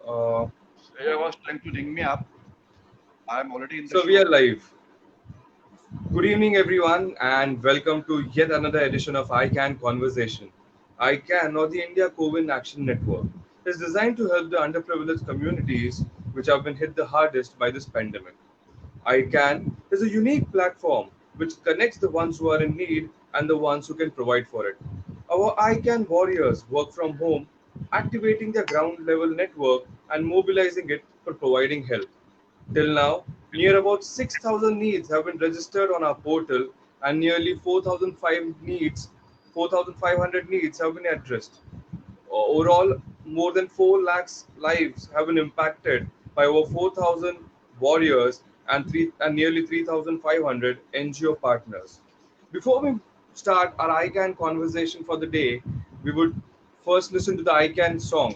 Surya was trying to ring me up. I'm already in the So we are show. live. Good evening, everyone, and welcome to yet another edition of ICANN Conversation. ICANN, or the India COVID Action Network, is designed to help the underprivileged communities which have been hit the hardest by this pandemic. ICANN is a unique platform which connects the ones who are in need and the ones who can provide for it. Our ICANN warriors work from home, activating their ground level network and mobilizing it for providing help. Till now, near about 6,000 needs have been registered on our portal and nearly 4,500 needs have been addressed. Overall, more than 4 lakhs lives have been impacted by over 4,000 warriors and nearly 3,500 NGO partners. Before we start our ICANN conversation for the day, we would first listen to the ICANN song.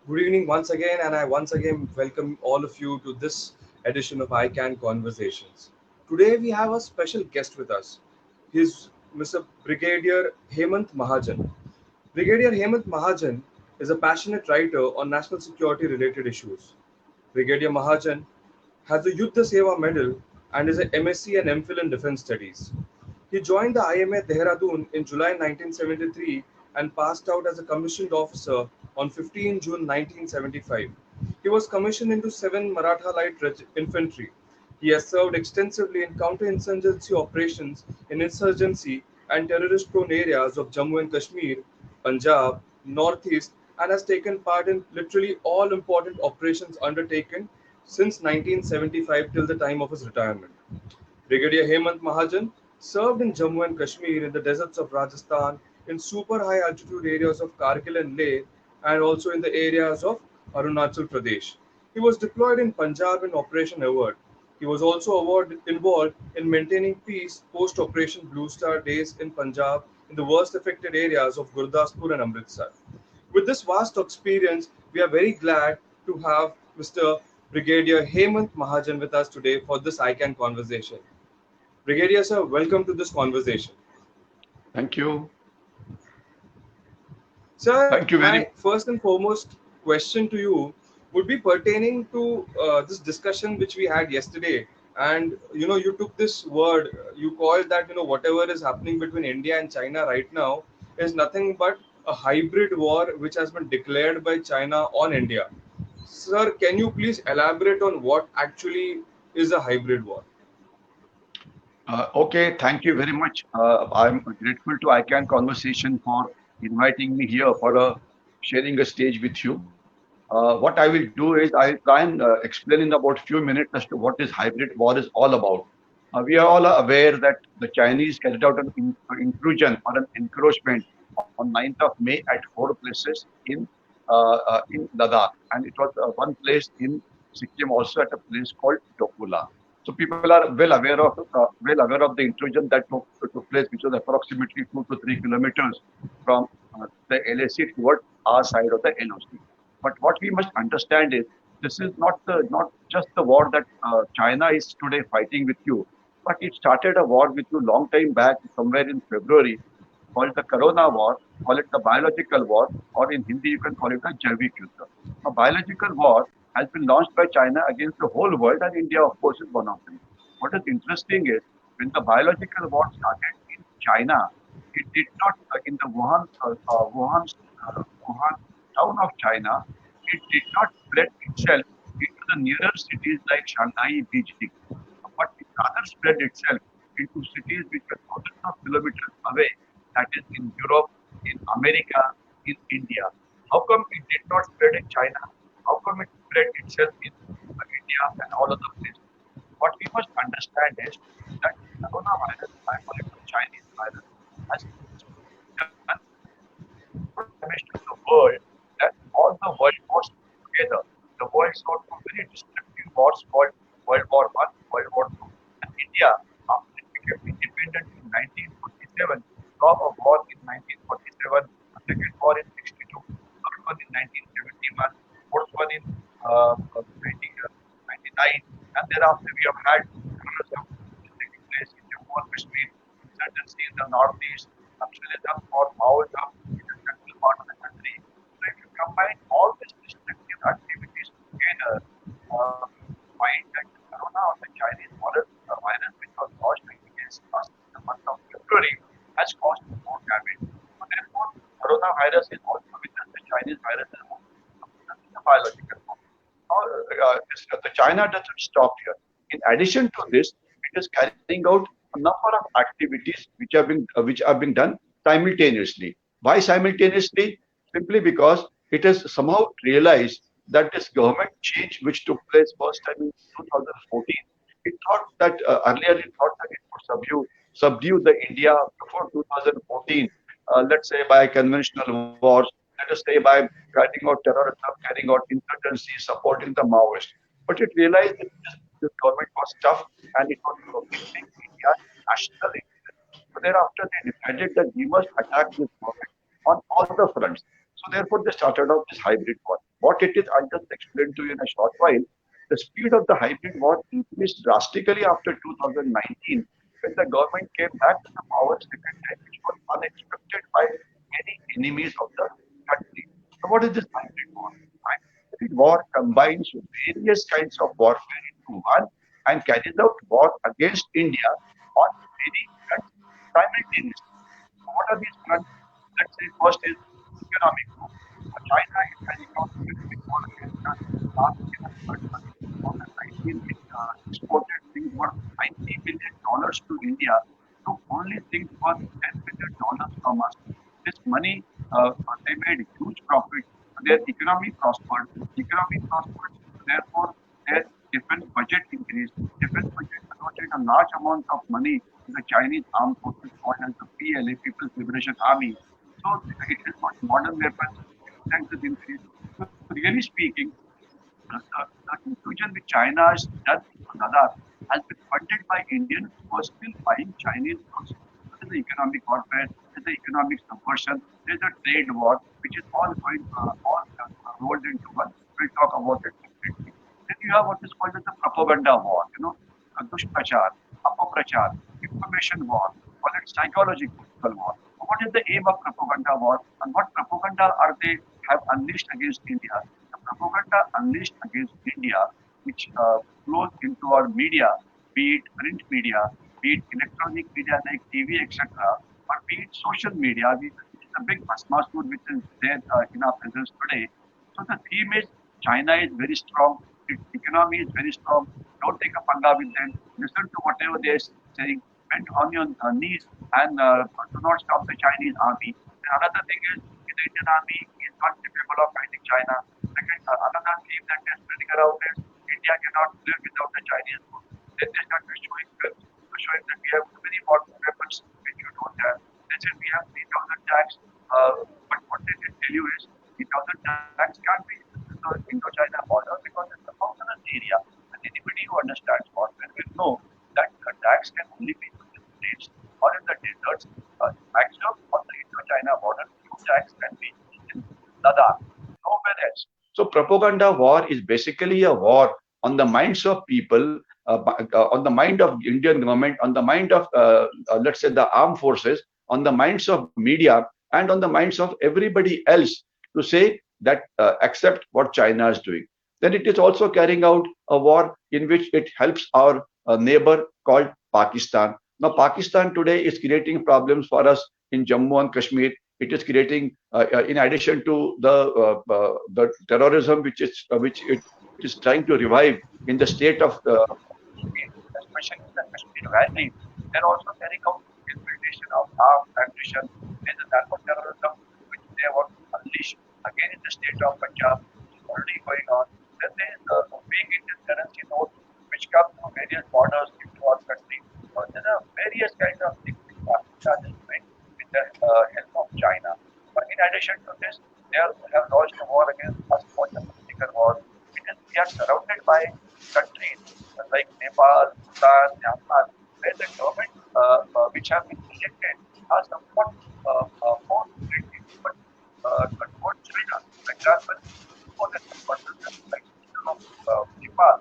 Good evening once again, and I once again welcome all of you to this edition of ICANN Conversations. Today we have a special guest with us. He's Mr. Brigadier Hemant Mahajan. Brigadier Hemant Mahajan is a passionate writer on national security related issues. Brigadier Mahajan has a Yuddha Seva medal and is an MSc and MPhil in Defence Studies. He joined the IMA Dehradun in July 1973 and passed out as a commissioned officer on 15 June 1975. He was commissioned into 7 Maratha Light Infantry. He has served extensively in counter-insurgency operations in insurgency and terrorist-prone areas of Jammu and Kashmir, Punjab, Northeast, and has taken part in literally all important operations undertaken since 1975 till the time of his retirement. Brigadier Hemant Mahajan served in Jammu and Kashmir in the deserts of Rajasthan, in super high altitude areas of Kargil and Leh, and also in the areas of Arunachal Pradesh. He was deployed in Punjab in Operation Award. He was also involved in maintaining peace post Operation Blue Star days in Punjab in the worst affected areas of Gurdaspur and Amritsar. With this vast experience, we are very glad to have Mr. Brigadier Hemant Mahajan with us today for this ICANN conversation. Brigadier sir, welcome to this conversation. Thank you. Sir, Thank you my very first and foremost question to you would be pertaining to this discussion which we had yesterday. And you took this word, you called that whatever is happening between India and China right now is nothing but a hybrid war which has been declared by China on India. Sir, can you please elaborate on what actually is a hybrid war? Okay, thank you very much. I'm grateful to ICANN Conversation for inviting me here for sharing a stage with you. What I will do is I'll try and explain in about few minutes as to what this hybrid war is all about. We are all aware that the Chinese carried out an intrusion or an encroachment on 9th of May at four places in Ladakh, and it was one place in Sikkim also at a place called Dokula. So people are well aware of the intrusion that took place, which was approximately 2 to 3 kilometers from the LAC towards our side of the NOC. But what we must understand is this is not just the war that China is today fighting with you, but it started a war with you long time back, somewhere in February, called the Corona War, call it the biological war, or in Hindi you can call it the Jaivik Yuddha. A biological war has been launched by China against the whole world, and India, of course, is one of them. What is interesting is when the biological war started in China, it did not in the Wuhan town of China. It did not spread itself into the nearer cities like Shanghai, Beijing, but it rather spread itself into cities which were thousands of kilometers away, that is in Europe, in America, in India. How come it did not spread in China? How come it spread itself in India and all other places? What we must understand is that coronavirus, I call it the Chinese virus, has done more damage to the world than all the world wars together. The world saw two very destructive wars called World War One, World War Two, and India, after it became independent in 1947, saw a war in 1947, a second war in 62, third one in 1971, fourth one in 1999, and thereafter we have had terrorism taking place in Jammu and Kashmir, insurgency in the northeast, nationalism or Maoism in the central part of the country. So if you combine all these destructive activities together, you find that the corona or the Chinese virus which was launched against us in the month of February has caused more damage. So therefore, coronavirus is also with us, the Chinese virus is also with us in the biological form. The China doesn't stop here. In addition to this, it is carrying out a number of activities which are being done simultaneously. Why simultaneously? Simply because it has somehow realized that this government change which took place first time in 2014, it thought that earlier it thought that it could subdue the India before 2014, let's say by conventional wars, let us say by carrying out terrorism, carrying out insurgency, supporting the Maoists. But it realized that this government was tough and it was protecting India's national interest. So thereafter, they decided that we must attack this government on all the fronts. So therefore, they started out this hybrid war. What it is, I'll just explain to you in a short while. The speed of the hybrid war increased drastically after 2019 when the government came back to the power second time, which was unexpected by many enemies of the country. So what is this hybrid war? Hybrid war combines various kinds of warfare into one and carries out war against India on many fronts simultaneously. So what are these fronts? Let's say first is economic war. China is carrying out economic war against us. Last year, third month, 2019, it exported things worth $90 billion to India, took only things worth $10 billion from us. This money, they made huge profit. Their economy prospered. Economy prospered. Therefore, their defense budget increased. Defense budget allocated a large amount of money to the Chinese armed forces called as the PLA, People's Liberation Army. So it has got modern weapons. Its strength is increased. So really speaking, the inclusion which China has done into Ladakh has been funded by Indians who are still buying Chinese goods. So there's the economic warfare, there's the economic subversion, there's a trade war, which is all going rolled into one. We'll talk about it separately. Then you have what is called as the propaganda war, dushprachar, apaprachar, information war, or it's psychological war. So what is the aim of propaganda war and what propaganda are they have unleashed against India? The propaganda unleashed against India, which flows into our media, be it print media, be it electronic media like TV, etc., or be it social media, the big Bhasmasur which is there in our presence today. So the theme is China is very strong, its economy is very strong. Don't take a panga with them. Listen to whatever they are saying. Bend on your knees and do not stop the Chinese army. And another thing is, the Indian army is not capable of fighting China. Second, another theme that is spreading around is India cannot live without the Chinese food. Then they start showing films, showing that we have too many modern weapons which you don't have. They said we have 3,000 tanks, but what they did tell you is 3,000 tanks can't be in the Indo-China border because it's a mountainous area. And anybody who understands warfare will know that attacks can only be in the plains or in the deserts. Maximum on the Indo-China border, few attacks can be in Ladakh, nowhere else. So propaganda war is basically a war on the minds of people, on the mind of Indian government, on the mind of let's say the armed forces, on the minds of media, and on the minds of everybody else to say that accept what China is doing. Then it is also carrying out a war in which it helps our neighbor called Pakistan. Now, Pakistan today is creating problems for us in Jammu and Kashmir. It is creating, in addition to the terrorism which it is trying to revive in the state of Kashmir, especially in the Kashmir Valley. They're also carrying out infiltration of armed ammunition. There's a narco terrorism which they want to unleash again in the state of Punjab, which is already going on. Then there is the big Indian currency note which come through various borders into our country. So there are various kinds of things which Pakistan is doing with the help of China. But in addition to this, have launched a war against us called the political war. Because we are surrounded by countries like Nepal, Bhutan, Myanmar, where the government which have been elected are somewhat more friendly but control China. For example, for the person like Nepal,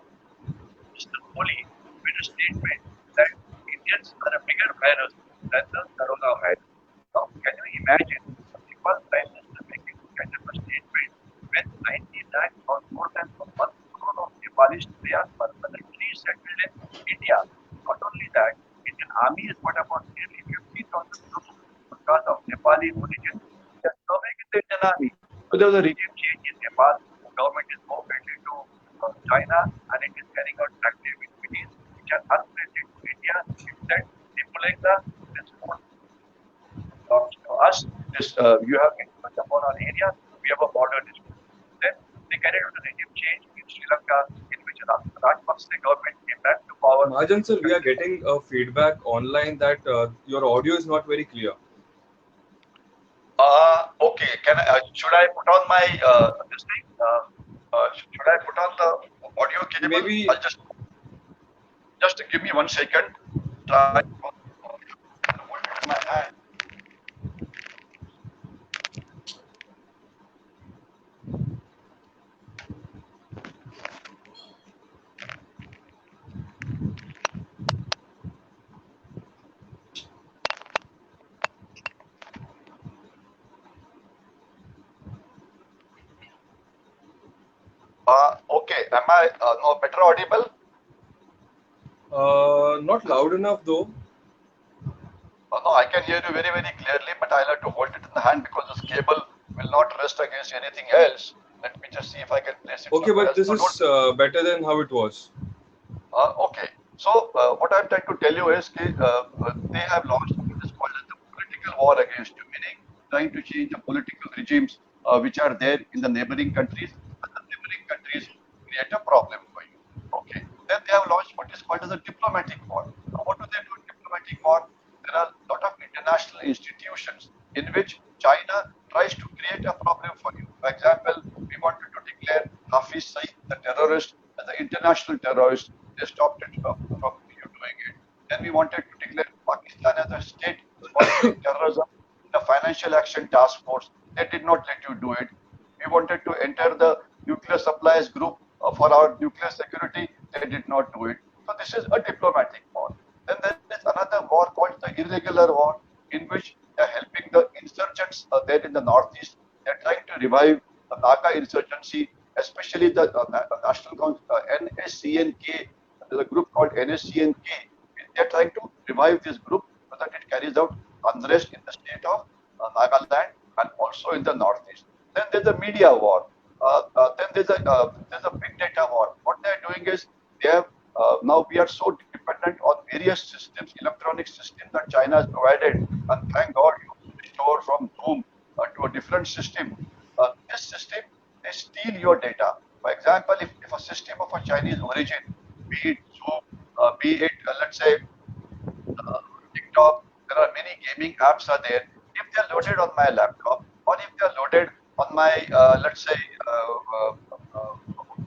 Mr. Kohli made a statement that Indians are a bigger virus than the coronavirus. Now, can you imagine a Nepal Prime Minister making this kind of a statement when 90 lakh or more than 1 crore of Nepalis today are permanently settled in India? Not only that, Indian Army has put about nearly 50,000 troops because of Nepali origin. They are serving in the Indian Army. So there was a regime change in Nepal. The government is more friendly to China and it is carrying out active activities which are unfriendly to India. Instead, implying the this belongs to us. This you have influence upon our area. We have a border dispute. Then they carried out a regime change in Sri Lanka, in which Rajpaksa government came back to power. Mahajan sir, we are getting feedback online that your audio is not very clear. Okay. Should I put on my this thing? Should I put on the audio cable? Maybe. I'll just give me 1 second. Try. My hand. Okay. Am I no better audible? Not loud enough though. No, I can hear you very, very clearly, but I'll have to hold it in the hand because this cable will not rest against anything else. Let me just see if I can place it. Okay, but else. this is better than how it was. Okay. So what I'm trying to tell you is they have launched what is called as the political war against you, meaning trying to change the political regimes which are there in the neighboring countries, and the neighboring countries create a problem for you. Okay. Then they have launched what is called as a diplomatic war. Now, what do they do in diplomatic war? There are a lot of international institutions in which China tries to create a problem for you. For example, we wanted to declare Hafiz Saeed the terrorist as an international terrorist. They stopped it from you doing it. Then we wanted to declare Pakistan as a state sponsoring terrorism in the Financial Action Task Force. They did not let you do it. We wanted to enter the nuclear supplies group for our nuclear security. They did not do it. So this is a diplomatic war. Then there is another war called the irregular war, in which they are helping the insurgents there in the northeast. They are trying to revive the Naga insurgency, especially the National Council, NSCNK. There's a group called NSCNK. They are trying to revive this group so that it carries out unrest in the state of Nagaland and also in the northeast. Then there's a media war. Then there's a big data war. What they're doing is they have now we are so dependent on various systems, electronic systems that China has provided, and thank God you switched over from Zoom to a different system. This system, they steal your data. For example, if a system of a Chinese origin, be it Zoom, be it let's say TikTok, there are many gaming apps are there. If they're loaded on my laptop or if they're loaded on my, let's say, on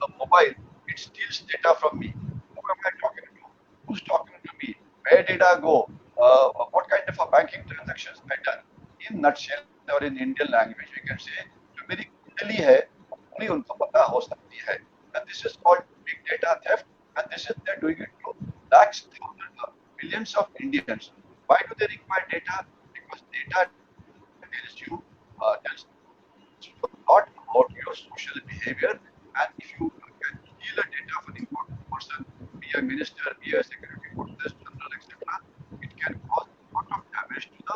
the mobile, it steals data from me. Who am I talking to? Who's talking to me? Where did I go? What kind of a banking transactions I done? In nutshell or in Indian language, we can say, जो मेरी कुंडली है, पूरी उनको पता हो सकती है. And this is called big data theft, and this is they're doing it to lakhs, thousands, millions of Indians. Why do they require data? Because data tells a lot about your social behavior, and if you can steal a data of an important person, be a minister, be a security forces general, etc., it can cause a lot of damage to the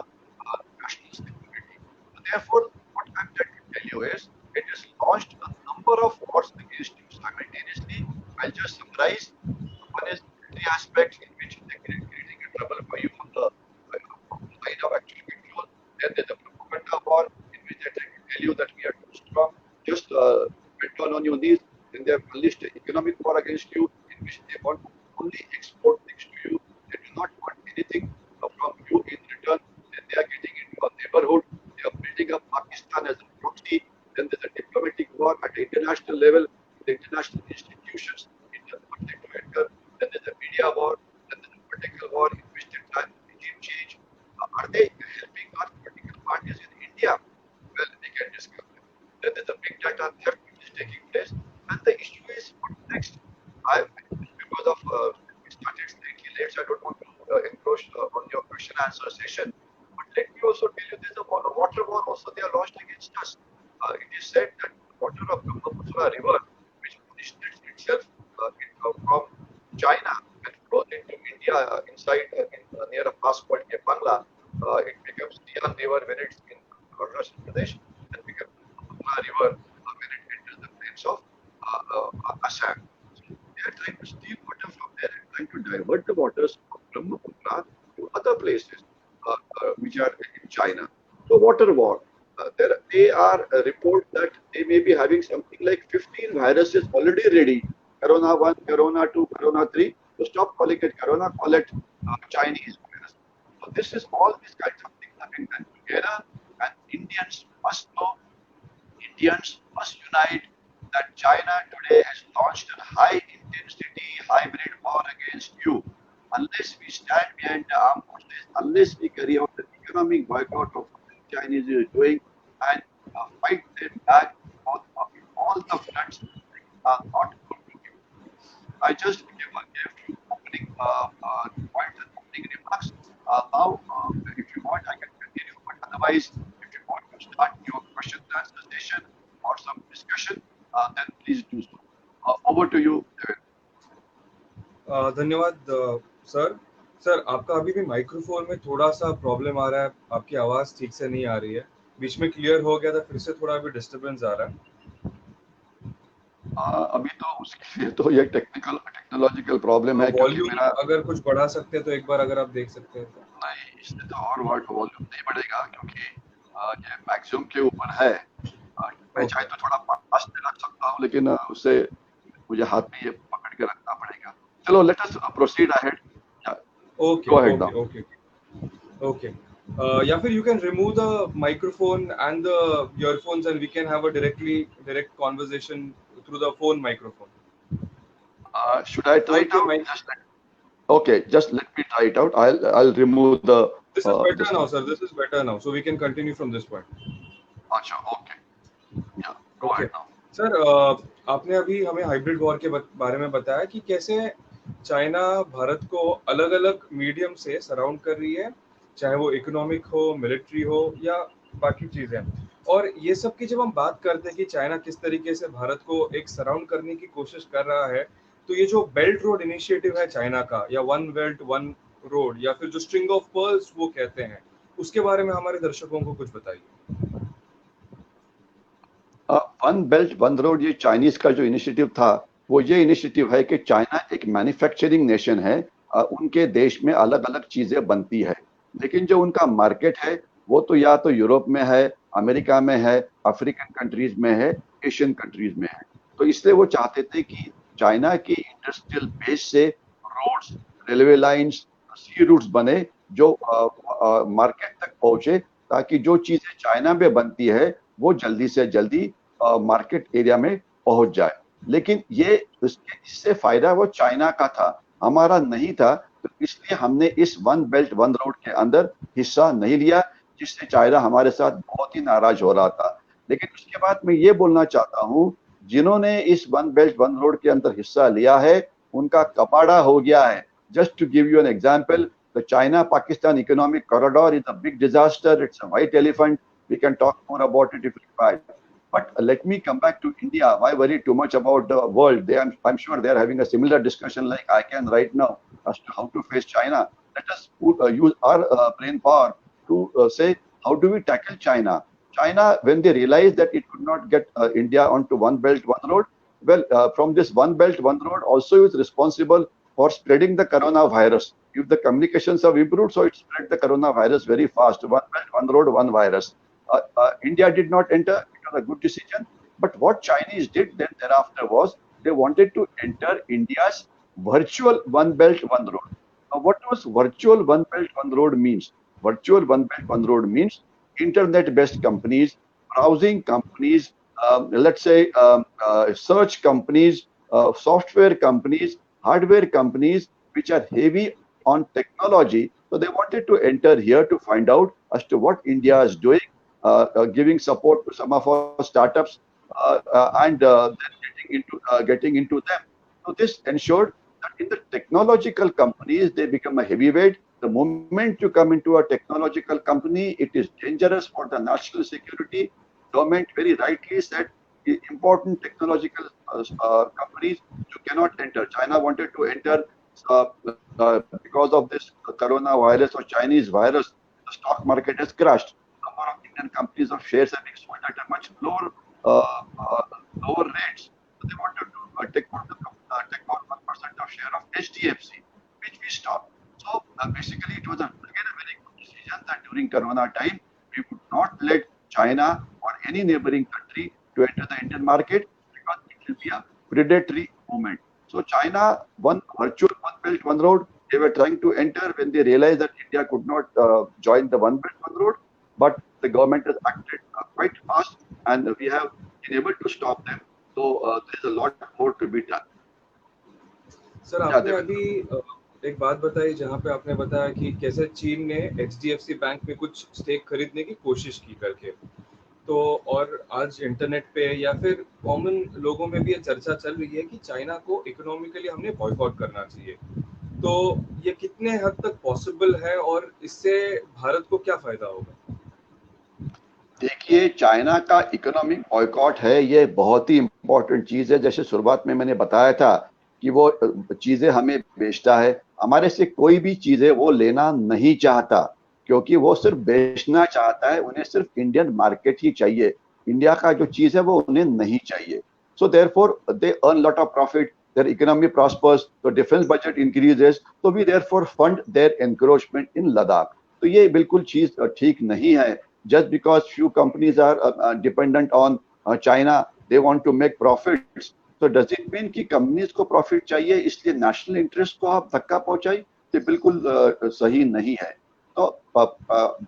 national security. So therefore, what I'm trying to tell you is, it has launched a number of wars against you simultaneously. I'll just summarize. One is military aspects in which they're creating a trouble for you on the side of actual control. Then there's a propaganda war in which they're trying to tell you that we are too strong, just get down on your knees. Then they have unleashed an economic war against you in which they want to only export things to you. They do not want anything from you in return. Then they are getting into a neighborhood. They are building up Pakistan as a proxy. Then there's a diplomatic war at the international level, the international institutions. It does not take to enter. Then there's a media war. Then there's a political war in which they try regime change. Are they helping our political parties in India? Well, they can discuss that. Then there's a big data theft which is taking place. And the issue is what next? Because of it started slightly late, so I don't want to encroach on your question answer session. But let me also tell you there's a water war also they are launched against us. It is said that the water of Brahmaputra river, which originates itself from China and flows into India inside near a pass called Bangla, it becomes Sian River when it's in Arunachal Pradesh and becomes Brahmaputra river when it enters the plains of Assam. So they are trying to steal water from there and trying to divert the waters of Brahmaputra to other places which are in China. So water war. They are report that they may be having something like 15 viruses already ready. Corona 1, Corona 2, Corona 3. So stop calling it Corona, call it Chinese virus. So this is all these kinds of things have been done together, and Indians must unite that China today has launched a high intensity hybrid war against you. Unless we stand behind the armed forces, unless we carry out an economic boycott of what the Chinese is doing and fight them back on all the fronts, are not going to give. I just gave a few opening points and opening remarks. Now, if you want, I can continue, but otherwise, if you want to start your question and answer session or some discussion, then please do so. Over to you, Devin. धन्यवाद sir. Sir आपका अभी भी microphone में थोड़ा सा problem आ रहा है, आपकी आवाज ठीक से नहीं आ रही है. बीच में क्लियर हो गया था, फिर से थोड़ा अभी डिस्टरबेंस आ रहा है. अभी तो उसके लिए तो ये टेक्नोलॉजिकल प्रॉब्लम है क्योंकि वॉल्यूम मेरा अगर कुछ बढ़ा सकते हैं तो एक बार अगर आप देख सकते हैं तो. नहीं, इससे तो और वॉल्यूम नहीं बढ़ेगा क्योंकि ये मैक्सिमम के ऊपर है. मैं चाहे तो थोड़ा पास में रख सकता हूँ, लेकिन उससे मुझे हाथ में ये पकड़ के रखना पड़ेगा. चलो, let us proceed ahead. Okay, Go ahead now. Okay. या फिर you can remove the microphone and the earphones and we can have a direct conversation through the phone microphone. Should I try it Okay, out? Okay, just let me try it out. I'll remove the. This is better now, sir. This is better now, so we can continue from this point. अच्छा, okay. Yeah, go ahead now. Sir, आपने अभी हमें hybrid war के बारे में बताया कि कैसे चाइना भारत को अलग अलग मीडियम से सराउंड कर रही है, चाहे वो इकोनॉमिक हो, मिलिट्री हो या बाकी चीजें. और ये सब की जब हम बात करते हैं कि चाइना किस तरीके से भारत को एक सराउंड करने की कोशिश कर रहा है, तो ये जो बेल्ट रोड इनिशिएटिव है चाइना का, या वन बेल्ट वन रोड, या फिर जो स्ट्रिंग ऑफ पर्ल्स वो कहते हैं, उसके बारे में हमारे दर्शकों को कुछ बताइए. वन बेल्ट वन रोड, ये चाइनीज का जो इनिशिएटिव था, वो ये इनिशिएटिव है कि चाइना एक मैन्युफैक्चरिंग नेशन है। उनके देश में अलग अलग चीजें बनती है, लेकिन जो उनका मार्केट है वो तो या तो यूरोप में है, अमेरिका में है, अफ्रीकन कंट्रीज में है, एशियन कंट्रीज में है। तो इसलिए वो चाहते थे कि चाइना की इंडस्ट्रियल बेस से roads, railway lines, sea routes बने जो मार्केट तक पहुंचे, ताकि जो चीजें चाइना में बनती है वो जल्दी से जल्दी मार्केट एरिया में पहुंच जाए। लेकिन ये इससे फायदा वो चाइना का था, हमारा नहीं था। तो इसलिए हमने इस वन बेल्ट वन रोड के अंदर हिस्सा नहीं लिया, जिससे चाइना हमारे साथ बहुत ही नाराज हो रहा था। लेकिन उसके बाद मैं ये बोलना चाहता हूँ, जिन्होंने इस वन बेल्ट वन रोड के अंदर हिस्सा लिया है उनका कपाड़ा हो गया है। Just to give you an example, the China Pakistan economic corridor is a big disaster. It's a white elephant. We can talk more about it if required. But let me come back to India. Why worry too much about the world? I'm sure they are having a similar discussion like I can right now as to how to face China. Let us use our brain power to say, how do we tackle China? China, when they realized that it could not get India onto one belt, one road, well, from this one belt, one road also is responsible for spreading the coronavirus. If the communications have improved, so it spread the coronavirus very fast. One belt, one road, one virus. India did not enter. It was a good decision. But what Chinese did then thereafter was they wanted to enter India's virtual one belt, one road. Now, what was virtual one belt, one road means? Virtual one belt, one road means internet-based companies, browsing companies, let's say search companies, software companies, hardware companies, which are heavy on technology. So they wanted to enter here to find out as to what India is doing, giving support to some of our startups, and then getting into them. So this ensured that in the technological companies, they become a heavyweight. The moment you come into a technological company, it is dangerous for the national security. Government very rightly said important technological companies you cannot enter. China wanted to enter because of this coronavirus or Chinese virus. The stock market has crashed. Number of Indian companies of shares have been sold at a much lower rates. So they wanted to take on 1% of share of HDFC, which we stopped. So basically, it was again a very good decision that during Corona time we would not let China or any neighboring country to enter the Indian market, because it will be a predatory movement. So China, one virtual one belt one road, they were trying to enter when they realized that India could not join the one belt one road, but the government has acted quite fast, and we have been able to stop them. So there is a lot more to be done. Sir आपने अभी एक बात बताई जहाँ पे आपने बताया कि कैसे चीन ने HDFC बैंक में कुछ स्टेक खरीदने की कोशिश की करके, तो और आज इंटरनेट पे या फिर कॉमन लोगों में भी ये चर्चा चल रही है कि चाइना को इकोनॉमिकली हमने बॉयकॉट करना चाहिए। तो ये कितने हद तक पॉसिबल है और इससे भारत को क्या फायदा होगा? देखिए, चाइना का इकोनॉमिक बॉयकॉट है, ये बहुत ही इम्पोर्टेंट चीज है। जैसे शुरुआत में मैंने बताया था कि वो चीजें हमें बेचता है, हमारे से कोई भी चीजें वो लेना नहीं चाहता, क्योंकि वो सिर्फ बेचना चाहता है। उन्हें सिर्फ इंडियन मार्केट ही चाहिए, इंडिया का जो चीज है वो उन्हें नहीं चाहिए। So therefore they earn lot of profit, their economy prospers, तो डिफेंस बजट इंक्रीजेस, तो we therefore fund their encroachment in Ladakh. तो ये बिल्कुल चीज ठीक नहीं है। Just because few companies are dependent on China, they want to make profits. So does it mean कि companies को profit चाहिए इसलिए national interest को आप धक्का पहुंचाई? ये बिल्कुल सही नहीं है। तो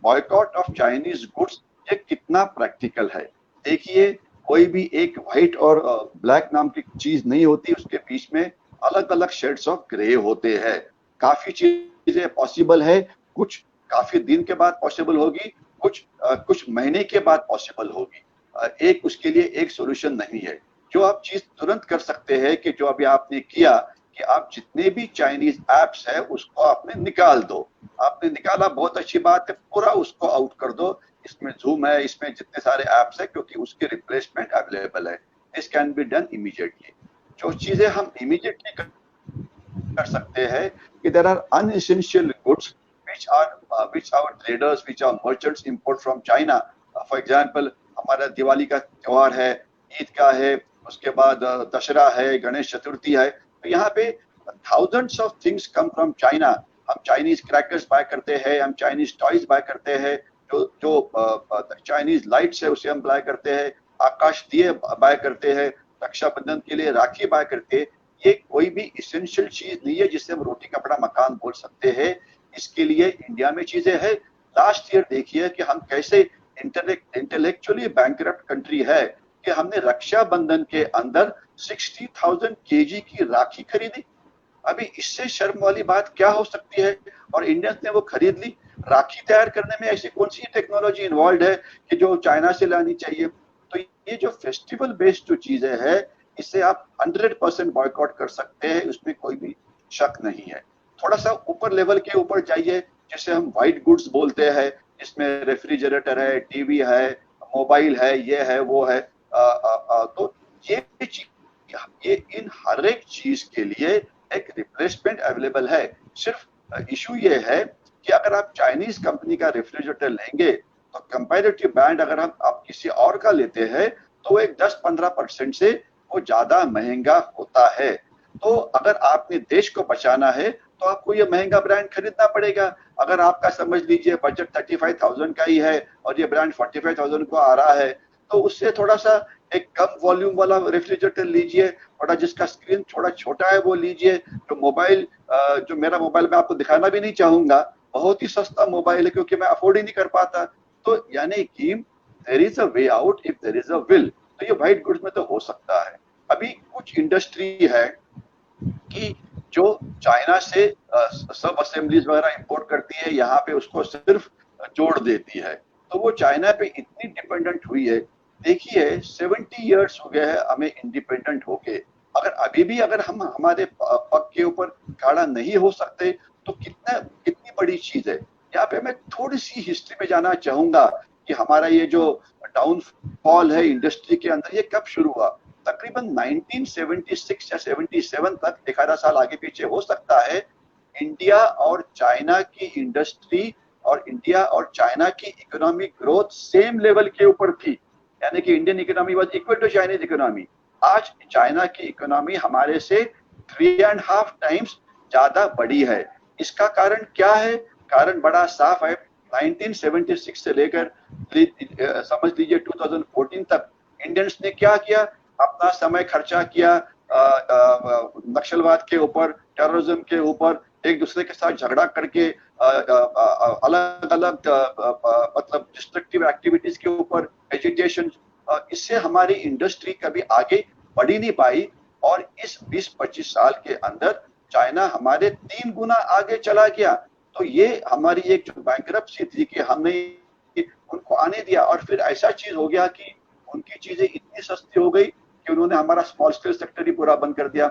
boycott of Chinese goods ये कितना practical है? देखिए, कोई भी एक white और black नाम की चीज नहीं होती, उसके बीच में अलग अलग shades of grey होते हैं। काफी चीजें possible है, कुछ काफी दिन के बाद possible होगी, कुछ महीने के बाद पॉसिबल होगी। एक उसके लिए एक सॉल्यूशन नहीं है। जो आप चीज तुरंत कर सकते हैं कि जो अभी आपने किया कि आप जितने भी चाइनीज एप्स है उसको आपने निकाल दो। आपने निकाला, बहुत अच्छी बात है, पूरा उसको आउट कर दो। इसमें जूम है, इसमें जितने सारे एप्स है, क्योंकि उसके रिप्लेसमेंट अवेलेबल है। This can be done immediately. जो चीजें हम इमीडिएटली कर सकते हैं कि there are unessential goods which our traders, which our merchants import from China. For example, हमारा दिवाली का त्योहार है, ईद का है, उसके बाद दशहरा है, गणेश चतुर्थी है। तो यहाँ पे thousands of things come from China. हम चाइनीज क्रैकर्स बाय करते हैं, हम चाइनीज टॉयज बाय करते हैं, जो जो चाइनीज लाइट्स है उसे हम बाय करते हैं, आकाश दिए बाय करते हैं, रक्षाबंधन के लिए राखी बाय करते हैं। ये कोई भी इसेंशियल चीज नहीं है जिससे हम रोटी कपड़ा मकान बोल सकते हैं। इसके लिए इंडिया में चीजें हैं। लास्ट ईयर देखिए कि हम कैसे इंटेलेक्चुअली बैंकरप्ट कंट्री है कि हमने रक्षाबंधन के अंदर 60,000 केजी की राखी खरीदी। अभी इससे शर्म वाली बात क्या हो सकती है? और इंडियंस ने वो खरीद ली। राखी तैयार करने में ऐसी कौन सी टेक्नोलॉजी इन्वॉल्व है कि जो चाइना से लानी चाहिए? तो ये जो फेस्टिवल बेस्ड जो चीजें है, इससे आप 100% बॉयकॉट कर सकते हैं, उसमें कोई भी शक नहीं है। थोड़ा सा ऊपर लेवल के ऊपर जाइए, जिसे हम व्हाइट गुड्स बोलते हैं, इसमें रेफ्रिजरेटर है, टीवी है, मोबाइल है, ये है, वो है। तो ये ये इन हर एक चीज के लिए एक रिप्लेसमेंट अवेलेबल है। सिर्फ इशू ये है कि अगर आप चाइनीज कंपनी का रेफ्रिजरेटर लेंगे तो कंपैरेटिव बैंड अगर हम आप किसी और का लेते हैं तो वो एक 10-15% से वो ज्यादा महंगा होता है। तो अगर आपने देश को बचाना है तो आपको ये महंगा ब्रांड खरीदना पड़ेगा। अगर आपका समझ लीजिए बजट 35,000 का ही है और ये ब्रांड 45,000 को आ रहा है, तो उससे थोड़ा सा एक कम वॉल्यूम वाला रेफ्रिजरेटर लीजिए, थोड़ा जिसका स्क्रीन थोड़ा छोटा है वो लीजिए। जो मेरा मोबाइल मैं आपको दिखाना भी नहीं चाहूंगा, बहुत ही सस्ता मोबाइल है क्योंकि मैं अफोर्ड ही नहीं कर पाता। तो यानी कि there is a way out if there is a will. तो ये व्हाइट गुड्स में तो हो सकता है। अभी कुछ इंडस्ट्री है कि जो चाइना से सब असेंबलीज वगैरह इंपोर्ट करती है, यहाँ पे उसको सिर्फ जोड़ देती है, तो वो चाइना पे इतनी डिपेंडेंट हुई है। देखिए 70 इयर्स हो गए हैं हमें इंडिपेंडेंट होके। अगर अभी भी अगर हम हमारे पग के ऊपर खड़ा नहीं हो सकते तो कितनी बड़ी चीज है। यहाँ पे मैं थोड़ी सी हिस्ट्री में जाना चाहूंगा कि हमारा ये जो डाउनफॉल है इंडस्ट्री के अंदर ये कब शुरू हुआ। तकरीबन 1976 या 77 तक, एक आधा साल आगे पीछे हो सकता है, इंडिया और चाइना की इंडस्ट्री और इंडिया और चाइना की इकोनॉमिक ग्रोथ सेम लेवल के ऊपर थी। यानी कि Indian economy was equal to Chinese economy. आज चाइना की इकोनॉमी हमारे से 3.5 टाइम्स ज्यादा बड़ी है। इसका कारण क्या है? कारण बड़ा साफ है। 1976 से लेकर समझ लीजिए 2014 तक इंडियंस ने क्या किया? अपना समय खर्चा किया नक्सलवाद के ऊपर, टेररिज्म के ऊपर, एक दूसरे के साथ झगड़ा करके अलग अलग मतलब डिस्ट्रक्टिव एक्टिविटीज के ऊपर, एजुटेशन। इससे हमारी इंडस्ट्री कभी आगे बढ़ ही नहीं पाई। और इस 20-25 साल के अंदर चाइना हमारे 3 गुना आगे चला गया। तो ये हमारी एक जो बैंकरप्सी थी कि हमने उनको आने दिया, और फिर ऐसा चीज हो गया कि उनकी चीजें इतनी सस्ती हो गई कि उन्होंने हमारा स्मॉल स्केल सेक्टर ही पूरा बंद कर दिया।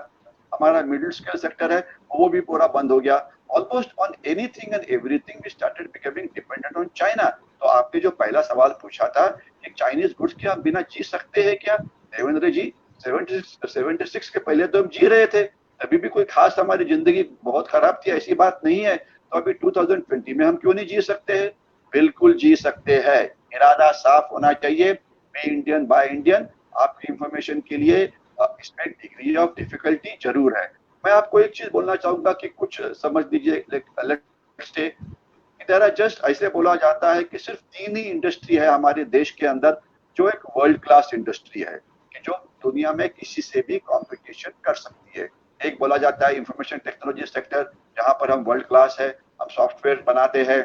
हमारा मिडिल स्केल सेक्टर है वो भी पूरा बंद हो गया। Almost on anything and everything we started becoming dependent on China. तो आपने जो पहला सवाल पूछा था कि चाइनीज गुड्स के हम बिना जी सकते हैं क्या? देवेंद्र जी, 76 के पहले तो हम जी रहे थे, अभी भी कोई खास हमारी जिंदगी बहुत खराब थी ऐसी बात नहीं है। तो अभी 2020 में हम क्यों नहीं जी सकते हैं? बिल्कुल जी सकते हैं। इरादा साफ होना चाहिए, बी इंडियन बाय इंडियन। आपकी इंफॉर्मेशन के लिए इसमें डिग्री ऑफ डिफिकल्टी जरूर है। मैं आपको एक चीज बोलना चाहूंगा कि कुछ समझ लीजिए, जस्ट ऐसे बोला जाता है कि सिर्फ 3 ही इंडस्ट्री है हमारे देश के अंदर जो एक वर्ल्ड क्लास इंडस्ट्री है, कि जो दुनिया में किसी से भी कंपटीशन कर सकती है। एक बोला जाता है इंफॉर्मेशन टेक्नोलॉजी सेक्टर, जहां पर हम वर्ल्ड क्लास है, हम सॉफ्टवेयर बनाते हैं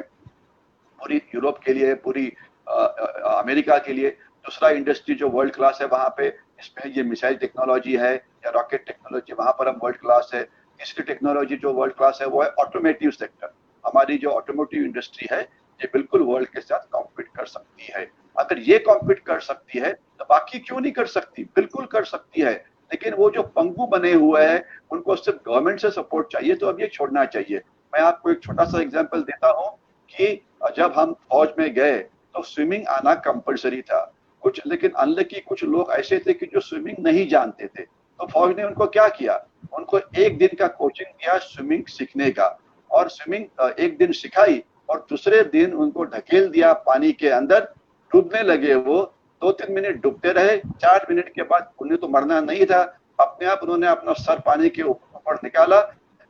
पूरी यूरोप के लिए, पूरी अमेरिका के लिए। दूसरा इंडस्ट्री जो वर्ल्ड क्लास है वहां पे, इसमें ये मिसाइल टेक्नोलॉजी है या रॉकेट टेक्नोलॉजी, वहां पर हम वर्ल्ड क्लास है। तीसरी टेक्नोलॉजी जो वर्ल्ड क्लास है वो है ऑटोमेटिव सेक्टर। हमारी जो ऑटोमोटिव इंडस्ट्री है ये बिल्कुल वर्ल्ड के साथ कॉम्पीट कर सकती है। अगर ये कॉम्पीट कर सकती है तो बाकी क्यों नहीं कर सकती? बिल्कुल कर सकती है। लेकिन वो जो पंगु बने हुए हैं उनको सिर्फ गवर्नमेंट से सपोर्ट चाहिए, तो अब ये छोड़ना चाहिए। मैं आपको एक छोटा सा एग्जांपल देता हूँ कि जब हम फौज में गए तो स्विमिंग आना कंपलसरी था। कुछ लेकिन अनलकी कुछ लोग ऐसे थे कि जो स्विमिंग नहीं जानते थे, तो फौज ने उनको क्या किया? उनको 1 दिन का कोचिंग दिया स्विमिंग सीखने का, और स्विमिंग 1 दिन सिखाई और दूसरे दिन उनको ढकेल दिया पानी के अंदर, डूबने लगे वो। 2-3 मिनट डूबते रहे, 4 मिनट के बाद उन्हें तो मरना नहीं था, अपने आप उन्होंने अपना सर पानी के ऊपर निकाला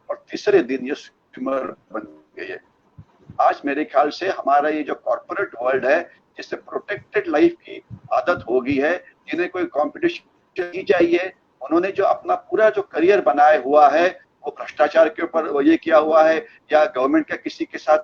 और तीसरे दिन ये स्विमर बन गए। आज मेरे ख्याल से हमारा ये जो कॉर्पोरेट वर्ल्ड है, जिससे प्रोटेक्टेड लाइफ की आदत हो गई है, जिन्हें कोई कंपटीशन नहीं चाहिए, उन्होंने जो अपना पूरा जो करियर बनाया हुआ है वो भ्रष्टाचार के ऊपर वो ये किया हुआ है, या गवर्नमेंट का किसी के साथ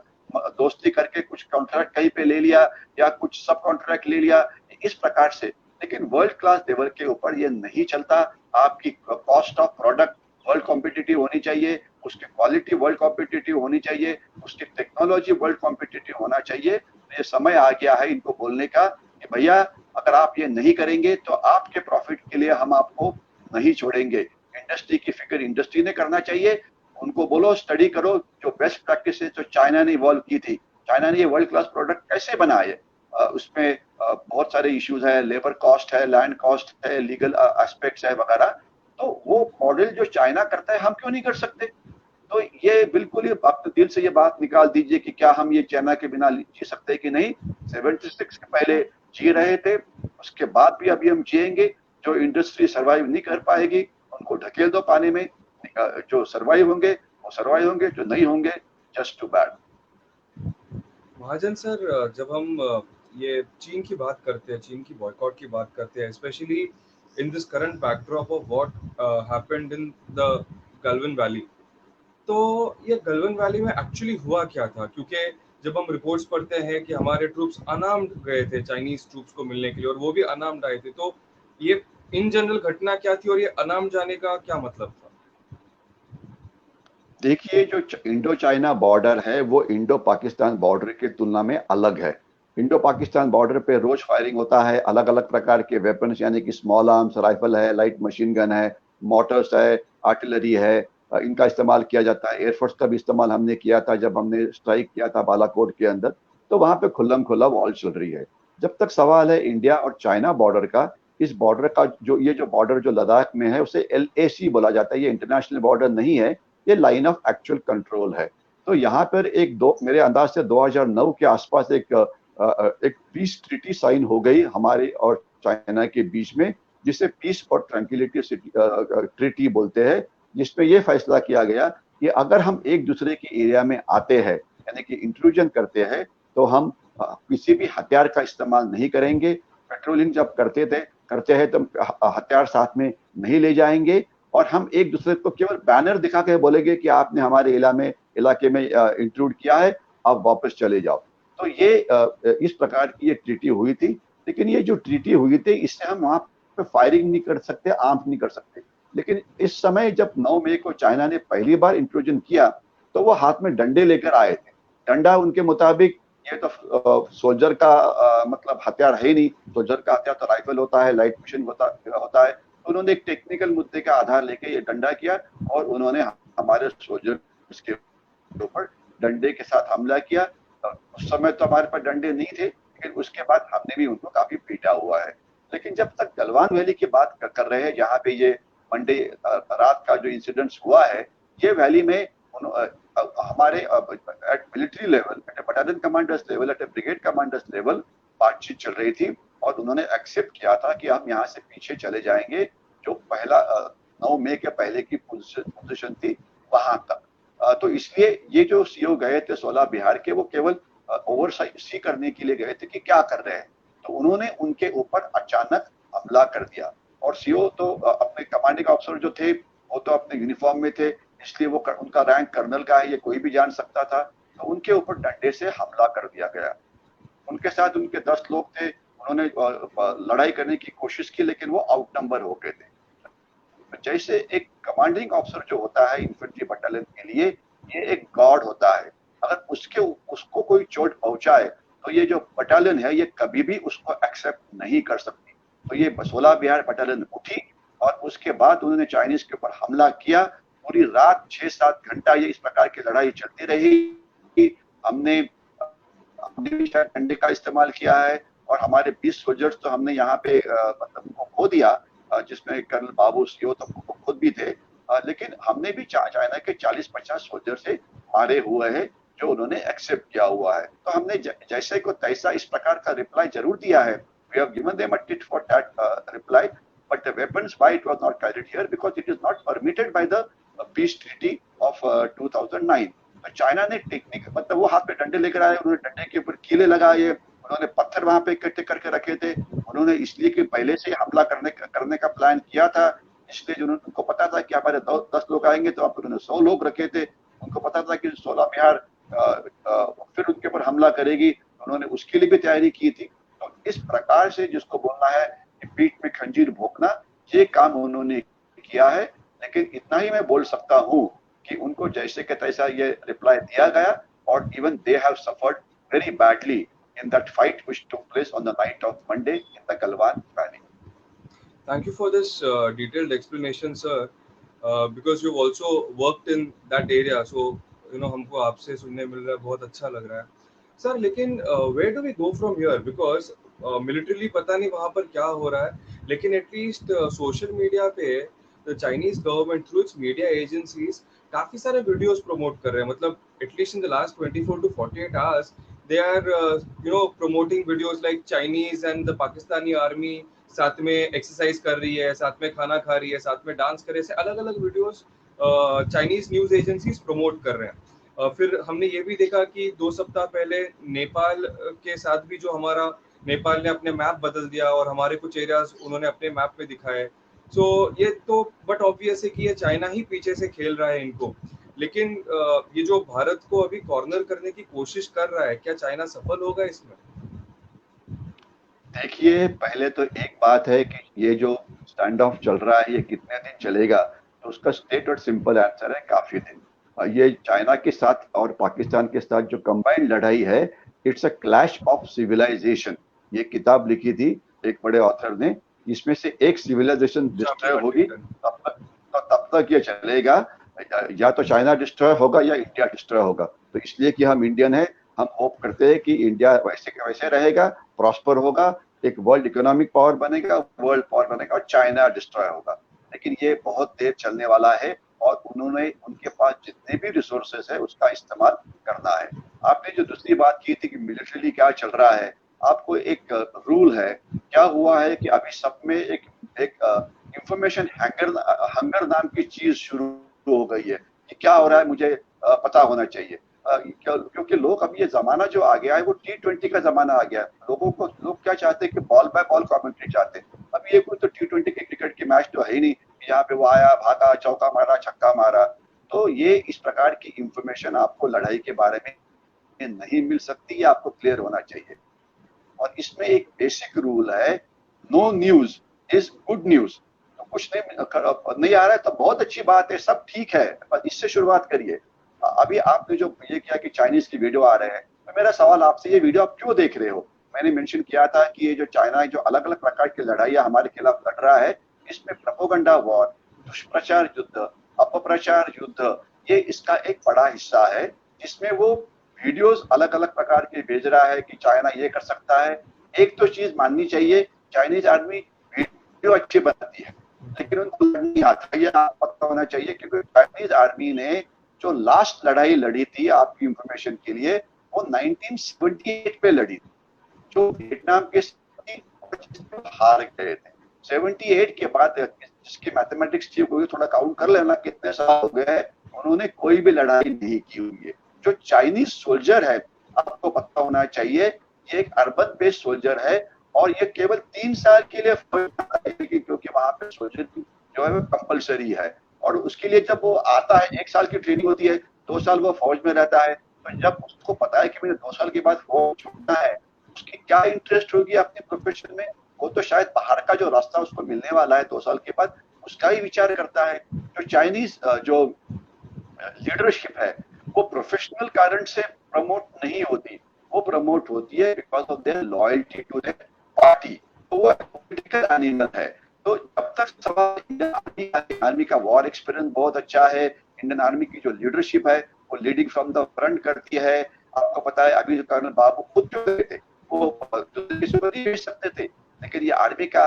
दोस्ती करके कुछ कॉन्ट्रैक्ट कहीं पे ले लिया या कुछ सब कॉन्ट्रैक्ट ले लिया, इस प्रकार से। लेकिन वर्ल्ड क्लास लेवल के ऊपर ये नहीं चलता। आपकी cost of product world competitive होनी चाहिए, उसकी क्वालिटी वर्ल्ड कॉम्पिटिटिव होनी चाहिए, उसकी टेक्नोलॉजी वर्ल्ड कॉम्पिटिटिव होना चाहिए। तो ये समय आ गया है इनको बोलने का कि भैया अगर आप ये नहीं करेंगे तो आपके प्रॉफिट के लिए हम आपको नहीं छोड़ेंगे। इंडस्ट्री की फिक्र इंडस्ट्री ने करना चाहिए, उनको बोलो स्टडी करो जो बेस्ट प्रैक्टिस जो चाइना ने इवॉल्व की थी, चाइना ने ये वर्ल्ड क्लास प्रोडक्ट कैसे बनाए। उसमें बहुत सारे इश्यूज है, लेबर कॉस्ट है, लैंड कॉस्ट है, लीगल एस्पेक्ट्स है वगैरह। तो वो मॉडल जो चाइना करता है हम क्यों नहीं कर सकते। तो ये बिल्कुल ही अपने दिल से ये बात निकाल दीजिए कि क्या हम ये चाइना के बिना जी सकते कि नहीं। 76 के पहले जी रहे थे, उसके बाद भी अभी हम जिएंगे। जो इंडस्ट्री सर्वाइव नहीं कर पाएगी उनको ढकेल दो पानी में, जो सर्वाइव होंगे वो सर्वाइव होंगे, जो नहीं होंगे just too bad. Mahajan sir, जब हम ये चीन की बात करते हैं, चीन की बॉयकॉट की बात करते हैं, specially in this current backdrop of what happened in the Galwan valley, तो ये गलवान वैली में एक्चुअली हुआ क्या था? क्योंकि जब हम रिपोर्ट्स पढ़ते हैं कि हमारे ट्रूप्स अनार्म्ड गए थे चाइनीज ट्रूप्स को मिलने के लिए और वो भी अनार्म्ड आए थे, तो ये इन जनरल घटना क्या थी और ये अनार्म्ड जाने का क्या मतलब था? देखिए जो इंडो चाइना बॉर्डर है वो इंडो पाकिस्तान बॉर्डर की तुलना में अलग है। इंडो पाकिस्तान बॉर्डर पे रोज फायरिंग होता है, अलग अलग प्रकार के वेपन्स यानी कि स्मॉल आर्म्स, राइफल है, लाइट मशीन गन है, मोटर्स है, आर्टिलरी है, इनका इस्तेमाल किया जाता है। एयरफोर्स का भी इस्तेमाल हमने किया था जब हमने स्ट्राइक किया था बालाकोट के अंदर। तो वहां पे खुल्लम खुल्ला वॉर चल रही है। जब तक सवाल है इंडिया और चाइना बॉर्डर का, इस बॉर्डर का जो बॉर्डर जो लद्दाख में है उसे LAC बोला जाता है। ये इंटरनेशनल बॉर्डर नहीं है, ये लाइन ऑफ एक्चुअल कंट्रोल है। तो यहाँ पर मेरे अंदाज से 2009 के आसपास एक पीस ट्रीटी साइन हो गई हमारे और चाइना के बीच में, जिसे पीस और ट्रैंक्विलिटी ट्रीटी बोलते हैं, जिसमें यह फैसला किया गया कि अगर हम एक दूसरे के एरिया में आते हैं यानी कि इंट्रूजन करते हैं तो हम किसी भी हथियार का इस्तेमाल नहीं करेंगे। पेट्रोलिंग जब करते हैं तो हथियार साथ में नहीं ले जाएंगे और हम एक दूसरे को केवल बैनर दिखा के बोलेंगे कि आपने हमारे इलाके में इंट्रूड किया है, आप वापस चले जाओ। तो ये इस प्रकार की ये ट्रीटी हुई थी। लेकिन ये जो ट्रीटी हुई थी इससे हम वहां पे फायरिंग नहीं कर सकते, आर्म्स नहीं कर सकते। लेकिन इस समय जब 9 मई को चाइना ने पहली बार इंट्रूजन किया तो वो हाथ में डंडे लेकर आए थे। डंडा उनके मुताबिक ये तो सोल्जर का मतलब हथियार है ही नहीं। सोल्जर का हथियार तो राइफल होता है, लाइट मशीन होता है। उन्होंने एक टेक्निकल मुद्दे का आधार लेके ये डंडा किया और उन्होंने हमारे सोल्जर्स के ऊपर डंडे के साथ हमला किया। उस समय तो हमारे पास डंडे नहीं थे, लेकिन उसके बाद हमने भी उनको काफी पीटा हुआ है। लेकिन जब तक गलवान वैली की बात कर रहे हैं, जहाँ पे ये मंडे रात का जो इंसिडेंट हुआ है, ये वैली में हमारे at military level, at battalion commanders level, at brigade commanders level बातचीत चल रही थी और उन्होंने एक्सेप्ट किया था कि हम यहाँ से पीछे चले जाएंगे। जो पहला 9 मई के पहले की पोजीशन थी वहां तक। तो इसलिए ये जो सीओ गए थे 16 बिहार के, वो केवल ओवरसी करने के लिए गए थे कि क्या कर रहे हैं। तो उन्होंने उनके ऊपर अचानक हमला कर दिया और सीओ तो अपने कमांडिंग ऑफिसर जो थे वो तो अपने यूनिफॉर्म में थे, इसलिए वो उनका रैंक कर्नल का है, ये कोई भी जान सकता था। तो उनके ऊपर डंडे से हमला कर दिया गया। उनके साथ उनके 10 लोग थे, उन्होंने लड़ाई करने की कोशिश की लेकिन वो आउट नंबर हो गए थे। जैसे एक कमांडिंग ऑफिसर जो होता है इन्फेंट्री बटालियन के लिए, ये एक गॉड होता है। अगर उसको कोई चोट पहुंचाए तो ये जो बटालियन है ये कभी भी उसको एक्सेप्ट नहीं कर सकती। तो ये 16 बिहार बटालियन उठी और उसके बाद उन्होंने चाइनीज के ऊपर हमला किया। पूरी रात 6-7 घंटा ये इस प्रकार की लड़ाई चलती रही। हमने भी शायद डंडे का इस्तेमाल किया है और हमारे 20 सोल्जर्स तो हमने यहाँ पे मतलब खो दिया, जिसमें कर्नल बाबू सीओ तो खुद भी थे। लेकिन हमने भी चाइना के 40-50 सोल्जर से मारे हुए हैं जो उन्होंने एक्सेप्ट किया हुआ है। तो हमने जैसे को तैसा इस प्रकार का रिप्लाई जरूर दिया है। We have given them a tit for tat reply, but the weapons, why it was not carried here? Because it is not permitted by the peace treaty of 2009. तो चाइना ने टेक्निक मतलब वो हाथ में डंडे लेकर आए, उन्होंने डंडे के ऊपर कीले लगाए, उन्होंने पत्थर वहां पे इकट्ठे करके रखे थे, उन्होंने इसलिए कि पहले से हमला करने का प्लान किया था, इसलिए जो उनको पता था कि हमारे 10 लोग आएंगे, तो अब उन्होंने 100 लोग रखे थे, उनको पता था कि 16 बिहार फिर उनके ऊपर हमला करेगी, उन्होंने उसके लिए भी तैयारी की थी। तो इस प्रकार से जिसको बोलना है कि पीठ में खंजीर भोंकना, ये काम उन्होंने किया है। लेकिन इतना ही मैं बोल सकता हूँ कि उनको जैसे के तैसा ये रिप्लाई दिया गया, और even they have suffered very badly in that fight which took place on the night of Monday in the Galwan valley. Thank you for this detailed explanation, sir. Because you've also worked in that area, so हमको आपसे सुनने मिल रहा है, बहुत अच्छा लग रहा है, सर। लेकिन where do we go from here? Because militarily पता नहीं वहाँ पर क्या हो रहा है, लेकिन एटलीस्ट सोशल मीडिया पे the Chinese government through its media agencies काफी सारे वीडियोस प्रमोट कर रहे हैं। मतलब at least in the last 24 to 48 hours they are promoting videos like Chinese and the Pakistani army साथ में एक्सरसाइज कर रही है, साथ में खाना खा रही है, साथ में डांस कर रही है, ऐसे अलग अलग videos Chinese news agencies promote कर रहे हैं। फिर हमने ये भी देखा कि 2 सप्ताह पहले नेपाल के साथ भी जो हमारा नेपाल ने अपने मैप बदल दिया और हमारे कुछ एरियाज उन्होंने अपने मैप पे दिखाए। सो ये तो बट ऑब्वियस है कि ये चाइना ही पीछे से खेल रहा है इनको। लेकिन ये जो भारत को अभी कॉर्नर करने की कोशिश कर रहा है, क्या चाइना सफल होगा इसमें? देखिए, पहले तो एक बात है कि ये जो स्टैंड ऑफ चल रहा है, ये कितने दिन चलेगा, तो उसका स्ट्रेट और सिंपल आंसर है काफी दिन। ये चाइना के साथ और पाकिस्तान के साथ जो कंबाइंड लड़ाई है, it's a clash of civilisation. ये किताब लिखी थी एक बड़े ऑथर ने, इसमें से एक सिविलाइजेशन डिस्ट्रॉय होगी तब तक ये चलेगा, या तो चाइना डिस्ट्रॉय होगा या इंडिया डिस्ट्रॉय होगा। तो इसलिए कि हम इंडियन है, हम होप करते हैं कि इंडिया वैसे के वैसे रहेगा, प्रॉस्पर होगा, एक वर्ल्ड इकोनॉमिक पावर बनेगा, वर्ल्ड पावर बनेगा, और चाइना डिस्ट्रॉय होगा। लेकिन ये बहुत देर चलने वाला है, और उन्होंने उनके पास जितने भी रिसोर्सेस है उसका इस्तेमाल करना है। आपने जो दूसरी बात की थी कि मिलिट्रीली क्या चल रहा है, आपको एक रूल है, क्या हुआ है कि अभी सब में एक इंफॉर्मेशन हंगर नाम की चीज शुरू हो गई है कि क्या हो रहा है मुझे पता होना चाहिए। क्योंकि लोग, अब ये जमाना जो आ गया है वो T20 का जमाना आ गया है। लोग क्या चाहते हैं कि बॉल बाय बॉल कमेंट्री चाहते हैं। अब ये कोई तो T20 के क्रिकेट की मैच तो है ही नहीं, यहाँ पे वो आया, भागा, चौका मारा, छक्का मारा। तो ये इस प्रकार की इंफॉर्मेशन आपको लड़ाई के बारे में नहीं मिल सकती, ये आपको क्लियर होना चाहिए। और इसमें एक बेसिक रूल है, no news is good news. तो कुछ नहीं आ रहा है तो बहुत अच्छी बात है, सब ठीक है, बस इससे शुरुआत करिए। अभी आपने जो ये किया कि चाइनीज की वीडियो आ रहे हैं, तो मेरा सवाल आपसे, ये वीडियो आप क्यों देख रहे हो? मैंने मेंशन किया था कि ये जो चाइना जो अलग अलग प्रकार की लड़ाइयां हमारे खिलाफ लड़ रहा है, इसमें प्रोपेगेंडा वॉर, दुष्प्रचार युद्ध, अपप्रचार युद्ध, ये इसका एक बड़ा हिस्सा है, जिसमें वो वीडियोस अलग अलग प्रकार के भेज रहा है कि चाइना ये कर सकता है। एक तो चीज माननी चाहिए, चाइनीज आर्मी वीडियो अच्छी बनाती है, लेकिन उनको नहीं आता, ये पता होना चाहिए। क्योंकि चाइनीज आर्मी ने जो लास्ट लड़ाई लड़ी थी, आपकी इंफॉर्मेशन के लिए, वो 1978 पे लड़ी थी, जो वियतनाम के हार गए थे। 78 के बाद जिसकी मैथमेटिक्स ठीक होगी, थोड़ा काउंट कर लेना कितने साल हो गए, उन्होंने कोई भी लड़ाई नहीं की हुई है। जो चाइनीज सोल्जर है, आपको पता होना चाहिए, ये एक अर्बन बेस्ड सोल्जर है, और ये केवल 3 साल के लिए, क्योंकि वहां पे सोल्जर जो है वो कंपलसरी है। और उसके लिए जब वो आता है, 1 साल की ट्रेनिंग होती है, 2 साल वो फौज में रहता है। तो जब उसको पता है कि मुझे 2 साल के बाद फौज छूटना है, उसकी क्या इंटरेस्ट होगी अपने प्रोफेशन में? वो तो शायद बाहर का जो रास्ता उसको मिलने वाला है 2 साल के बाद, उसका ही विचार करता है। जो चाइनीज जो लीडरशिप है, वो प्रोफेशनल कारण से प्रमोट नहीं होती, वो प्रमोट होती है because of their loyalty to their party. तो वो पॉलिटिकल एनिमल है। तो जब तक सवाल, इंडियन आर्मी का वॉर एक्सपीरियंस बहुत अच्छा है, इंडियन आर्मी की जो लीडरशिप है वो लीडिंग फ्रॉम द फ्रंट करती है। आपको पता है, अभी कर्नल बाबू खुद जो थे वो भेज सकते थे, लेकिन ये आर्मी का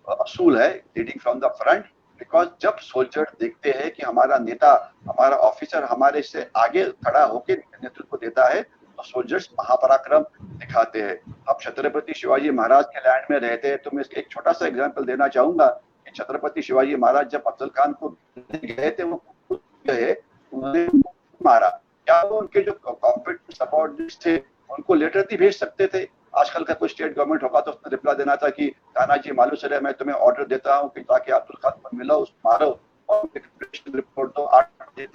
असूल है, leading from the front. Because जब सोल्जर देखते हैं कि हमारा नेता, हमारा ऑफिसर हमारे से आगे खड़ा होकर नेतृत्व देता है, तो सोल्जर्स महापराक्रम दिखाते हैं। अब छत्रपति शिवाजी महाराज के लैंड में रहते हैं, तो मैं इसका एक छोटा सा एग्जांपल देना चाहूंगा कि छत्रपति शिवाजी महाराज जब अफजल खान को गए थे, वो खुद गए, उन्होंने मारा, क्या वो उनके जो कॉम्पिटेंट सबऑर्डिनेट्स थे उनको लेटर भी भेज सकते थे? आजकल का कोई स्टेट गवर्नमेंट होगा तो उसने रिप्लाई देना था कि तानाजी मालूसरे मैं तुम्हें ऑर्डर देता हूँ कि ताकि अब्दुल खान को मिलो, उसको मारो और रिपोर्ट दो, 8 दिन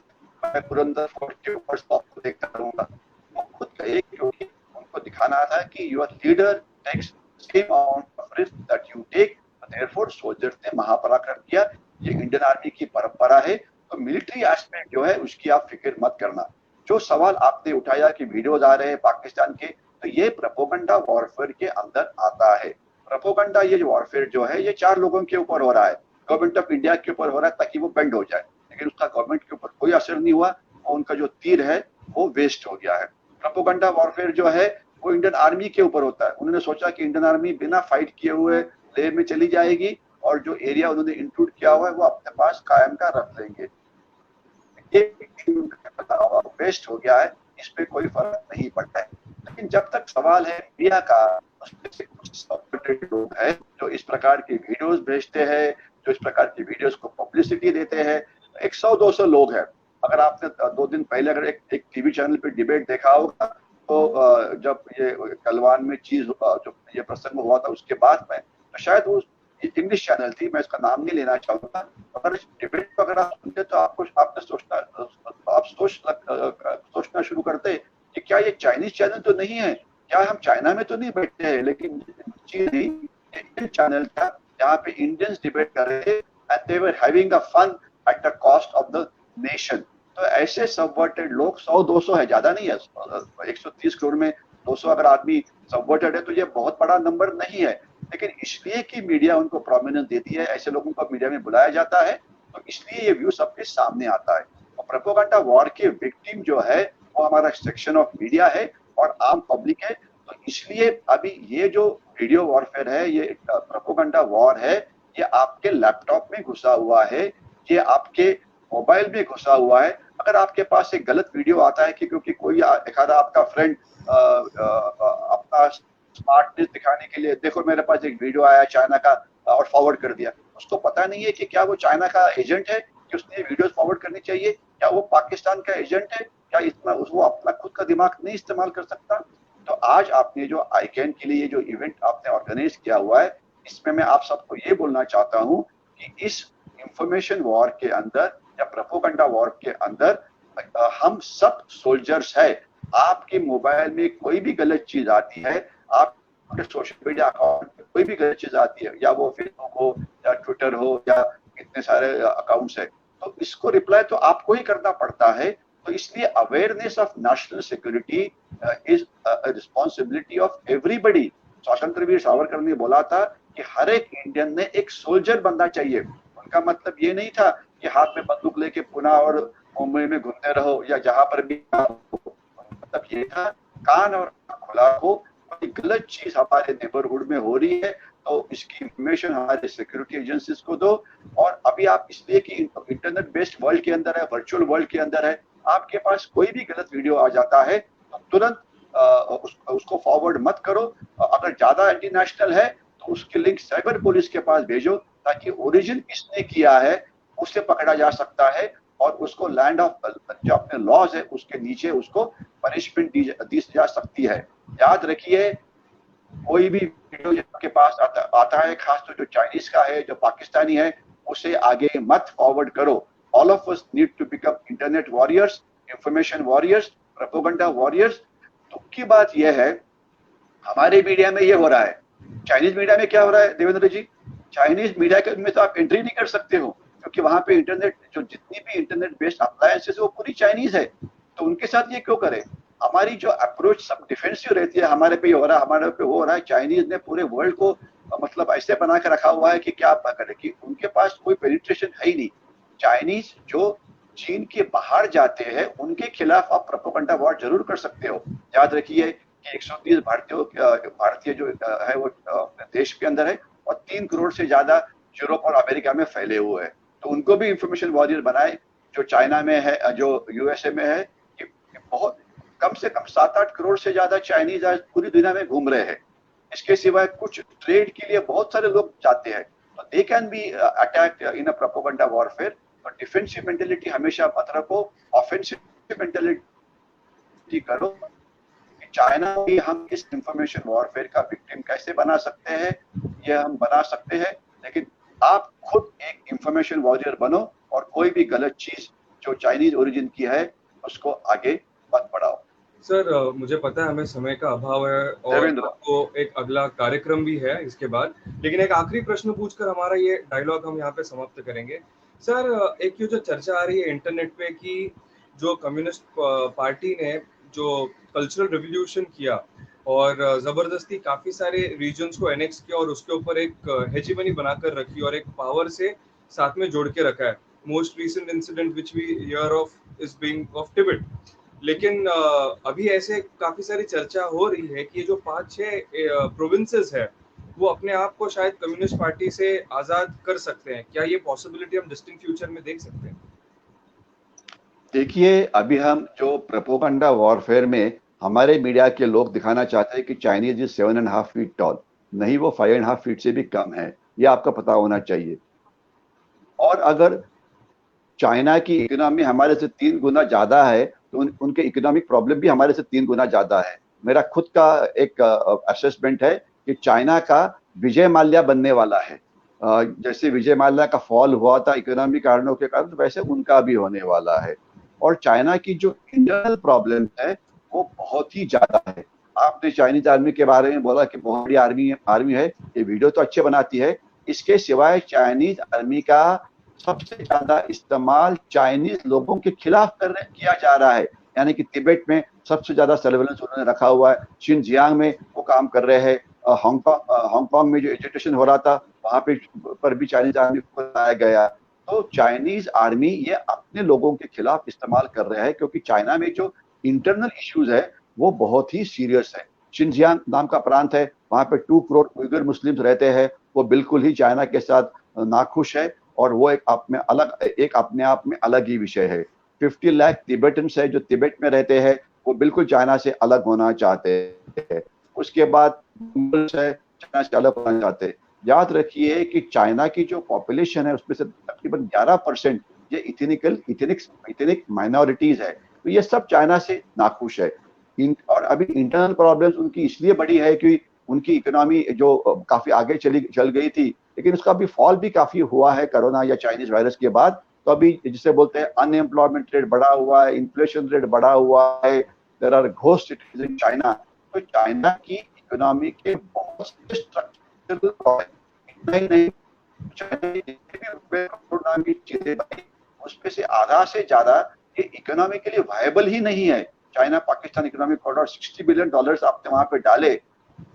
मैं पुरंदर फोर्ट के ऊपर स्टॉप को देखता रहूंगा। वो खुद गए क्योंकि उनको दिखाना था कि your leader takes same amount of risk that you take, therefore soldiers ने महापराक्रम किया। ये इंडियन आर्मी की परंपरा है। तो मिलिट्री एस्पेक्ट जो है उसकी आप फिक्र मत करना। जो सवाल आपने उठाया कि वीडियोज आ रहे हैं पाकिस्तान के, तो ये प्रोपेगेंडा वॉरफेयर के अंदर आता है। प्रोपेगेंडा ये वॉरफेयर जो है ये 4 लोगों के ऊपर हो रहा है। गवर्नमेंट ऑफ इंडिया के ऊपर हो रहा है ताकि वो बेंड हो जाए, लेकिन उसका गवर्नमेंट के ऊपर कोई असर नहीं हुआ और उनका जो तीर है वो वेस्ट हो गया है। प्रोपेगेंडा वॉरफेयर जो है वो इंडियन आर्मी के ऊपर होता है। उन्होंने सोचा कि इंडियन आर्मी बिना फाइट किए हुए लेह में चली जाएगी और जो एरिया उन्होंने इंक्लूड किया हुआ है वो अपने पास कायम का रख लेंगे। वेस्ट हो गया है, इस पे कोई फर्क नहीं पड़ता है। लेकिन जब तक सवाल है मीडिया का, उसमें कुछ लोग हैं जो इस प्रकार की वीडियोस भेजते हैं, जो इस प्रकार की वीडियोस को पब्लिसिटी देते हैं। 100-200 लोग हैं। अगर आपने 2 दिन पहले अगर एक टीवी चैनल पे डिबेट देखा होगा तो जब ये गलवान में चीज जो ये प्रसंग हुआ था उसके बाद में, तो शायद वो इंग्लिश चैनल थी, मैं इसका नाम नहीं लेना चाहूंगा। अगर इस डिबेट को अगर आप सुनते तो आपने सोचना शुरू करते कि क्या ये चाइनीज चैनल तो नहीं है, क्या हम चाइना में तो नहीं बैठते हैं। लेकिन चीज इंडियन चैनल था जहाँ पे इंडियंस डिबेट कर रहे थे and they were having a fun at the cost of the nation. तो ऐसे सबवर्टेड लोग 100-200 है, ज्यादा नहीं है। 130 करोड़ में 200 अगर आदमी सबवर्टेड है तो ये बहुत बड़ा नंबर नहीं है। लेकिन इसलिए कि मीडिया उनको प्रोमिनेंस देती है, ऐसे लोगों को मीडिया में बुलाया जाता है, तो इसलिए ये व्यू सबके सामने आता है। और प्रोपेगेंडा वॉर के विक्टिम जो है वो हमारा सेक्शन ऑफ मीडिया है और आम पब्लिक है। तो इसलिए अभी ये जो वीडियो वॉरफेयर है, ये प्रोपेगेंडा वॉर है, ये आपके लैपटॉप में घुसा हुआ है, ये आपके मोबाइल में घुसा हुआ है। अगर आपके पास एक गलत वीडियो आता है कि क्योंकि कोई एक आधा आपका फ्रेंड अपना स्मार्टनेस दिखाने के लिए, देखो मेरे पास एक वीडियो आया चाइना का और फॉरवर्ड कर दिया, उसको पता नहीं है कि क्या वो चाइना का एजेंट है कि उसने वीडियोस फॉरवर्ड करनी चाहिए, क्या वो पाकिस्तान का एजेंट है, क्या इतना वो अपना खुद का दिमाग नहीं इस्तेमाल कर सकता। तो आज आपने जो आईकैन के लिए जो इवेंट आपने ऑर्गेनाइज किया हुआ है, इसमें मैं आप सबको ये बोलना चाहता हूँ कि इस इंफॉर्मेशन वॉर के अंदर या प्रोपेगेंडा वॉर के अंदर हम सब सोल्जर्स है। आपके मोबाइल में कोई भी गलत चीज आती है, आप सोशल मीडिया अकाउंट पे कोई भी गलत चीज आती है, या वो फेसबुक हो या ट्विटर हो या इतने सारे अकाउंट्स है, तो इसको रिप्लाई तो आपको ही करना पड़ता है। तो इसलिए awareness of national security is responsibility of everybody. स्वतंत्र वीर सावरकर ने बोला था कि हर एक इंडियन ने एक सोल्जर बनना चाहिए। उनका मतलब ये नहीं था कि हाथ में बंदूक लेके पुणे और मुंबई में घूमते रहो या जहां पर भी, मतलब ये था कान और खुला हो, कोई गलत चीज हमारे नेबरहुड में हो रही है तो इसकी इंफॉर्मेशन हमारे सिक्योरिटी एजेंसीज को दो। और अभी आप इसलिए कि इंटरनेट बेस्ड वर्ल्ड के अंदर है, वर्चुअल वर्ल्ड के अंदर है, आपके पास कोई भी गलत वीडियो आ जाता है तो तुरंत उसको फॉरवर्ड मत करो। अगर ज्यादा एंटी नेशनल है तो उसकी लिंक साइबर पुलिस के पास भेजो, ताकि ओरिजिन किसने किया है उसे पकड़ा जा सकता है और उसको लैंड ऑफ जो अपने लॉज है उसके नीचे उसको पनिशमेंट दी जा सकती है। याद रखिए, कोई भी वीडियो आपके पास आता है, खासतौर जो चाइनीज का है, जो पाकिस्तानी है, उसे आगे मत फॉरवर्ड करो। All of us need to become internet warriors, information warriors, propaganda warriors. दुख की बात यह है हमारे मीडिया में ये हो रहा है। चाइनीज मीडिया में क्या हो रहा है देवेंद्र जी? चाइनीज मीडिया में तो आप एंट्री नहीं कर सकते हो, क्योंकि वहां पे इंटरनेट जो जितनी भी इंटरनेट बेस्ड अप्लायंसेस है वो पूरी चाइनीज है। तो उनके साथ ये क्यों करें? हमारी जो अप्रोच सब डिफेंसिव रहती है, हमारे पे हो रहा है, हमारे पे वो हो रहा है। चाइनीज ने पूरे वर्ल्ड को मतलब ऐसे बना के रखा हुआ है कि क्या करें, कि उनके पास कोई पेनिट्रेशन है ही नहीं। चाइनीज जो चीन के बाहर जाते हैं उनके खिलाफ आप प्रोपेगेंडा वॉर जरूर कर सकते हो। याद रखिए कि 130 भारतीय जो है वो देश के अंदर है और 3 करोड़ से ज्यादा यूरोप और अमेरिका में फैले हुए हैं। तो उनको भी इंफॉर्मेशन वॉरियर बनाए। जो चाइना में है, जो यूएसए में है, कि बहुत कम से कम 7-8 करोड़ से ज्यादा चाइनीज आज पूरी दुनिया में घूम रहे हैं। इसके सिवाय कुछ ट्रेड के लिए बहुत सारे लोग जाते हैं, तो they can be attacked in a propaganda warfare. तो डिफेंसिव मेंटेलिटी हमेशा मत रखो, ऑफेंसिव मेंटेलिटी करो कि चाइना भी हम इस इंफॉर्मेशन वॉरफेयर का विक्टिम कैसे बना सकते हैं, ये हम बना सकते हैं। लेकिन आप खुद एक इंफॉर्मेशन वॉरियर बनो और कोई भी गलत चीज जो चाइनीज ओरिजिन की है उसको आगे मत बढ़ाओ। सर मुझे पता है हमें समय का अभाव है और देवेंद्र। आपको एक अगला कार्यक्रम भी है इसके बाद, लेकिन एक आखिरी प्रश्न पूछकर हमारा ये डायलॉग हम यहाँ पे समाप्त करेंगे। सर एक ये जो चर्चा आ रही है इंटरनेट पे कि जो कम्युनिस्ट पार्टी ने जो कल्चरल रिवॉल्यूशन किया और जबरदस्ती काफी सारे रीजन्स को एनेक्स किया और उसके ऊपर एक हेजीमनी बनाकर रखी और एक पावर से साथ में जोड़ के रखा है। Most recent incident which we hear of is being of Tibet. लेकिन अभी ऐसे काफी सारी चर्चा हो रही है कि ये जो 5-6 प्रोविंसेस है वो अपने आप को शायद कम्युनिस्ट पार्टी से आजाद कर सकते हैं। क्या ये पॉसिबिलिटी हम डिस्टिंक्ट फ्यूचर में देख सकते हैं? देखिए, अभी हम जो प्रोपेगेंडा वॉरफेयर में हमारे मीडिया के लोग दिखाना चाहते हैं कि चाइनीज इज 7.5 फीट टॉल, नहीं वो 5.5 फीट से भी कम है, ये आपका पता होना चाहिए। और अगर चाइना की इकोनॉमी हमारे से 3 गुना ज्यादा है तो उनके इकोनॉमिक प्रॉब्लम भी हमारे से 3 गुना ज्यादा है। मेरा खुद का एक असेसमेंट है कि चाइना का विजय माल्या बनने वाला है। जैसे विजय माल्या का फॉल हुआ था इकोनॉमिक कारणों के कारण, वैसे उनका भी होने वाला है। और चाइना की जो इंटरनल प्रॉब्लम है वो बहुत ही ज्यादा है। आपने चाइनीज आर्मी के बारे में बोला कि बहुत बड़ी आर्मी है, ये वीडियो तो अच्छे बनाती है। इसके सिवाय चाइनीज आर्मी का सबसे ज्यादा इस्तेमाल चाइनीज लोगों के खिलाफ किया जा रहा है। यानी कि तिब्बत में सबसे ज्यादा सर्वेलेंस उन्होंने रखा हुआ है, शिनजियांग में वो काम कर रहे हैं, हांगकांग में जो एजिटेशन हो रहा था वहां पर भी चाइनीज आर्मी को लाया गया। तो चाइनीज आर्मी ये अपने लोगों के खिलाफ इस्तेमाल कर रहा है, क्योंकि चाइना में जो इंटरनल इश्यूज है वो बहुत ही सीरियस है। शिनजियांग नाम का प्रांत है, वहां पे 2 करोड़ उइगर मुस्लिम्स रहते हैं, वो बिल्कुल ही चाइना के साथ नाखुश है और वो एक अपने आप में अलग ही विषय है। 50 लाख तिब्बतन्स है जो तिब्बत में रहते हैं, वो बिल्कुल चाइना से अलग होना चाहते हैं। उसके बाद मंगोल्स है, चाइना से अलग होना चाहते हैं। याद रखिए कि चाइना की जो पॉपुलेशन है उसमें से तकरीबन 11% ये इथनिक माइनॉरिटीज है, तो ये सब चाइना से नाखुश है। और अभी इंटरनल प्रॉब्लम्स उनकी इसलिए बड़ी है कि उनकी इकोनॉमी जो काफी आगे चल गई थी, लेकिन उसका भी फॉल भी काफी हुआ है कोरोना या चाइनीज वायरस के बाद। तो अभी जिसे बोलते हैं अनएम्प्लॉयमेंट रेट बढ़ा हुआ है, इन्फ्लेशन रेट बढ़ा हुआ है, there are ghost cities in China. तो चाइना की इकोनॉमी के बहुत से स्ट्रक्चरल प्रॉब्लम नहीं, चाइना की जितनी भी चीजें बनी उसमें से आधा से ज्यादा ये इकोनॉमी के लिए वायबल ही नहीं है। China Pakistan economic corridor $60 billion आपने वहां पे डाले,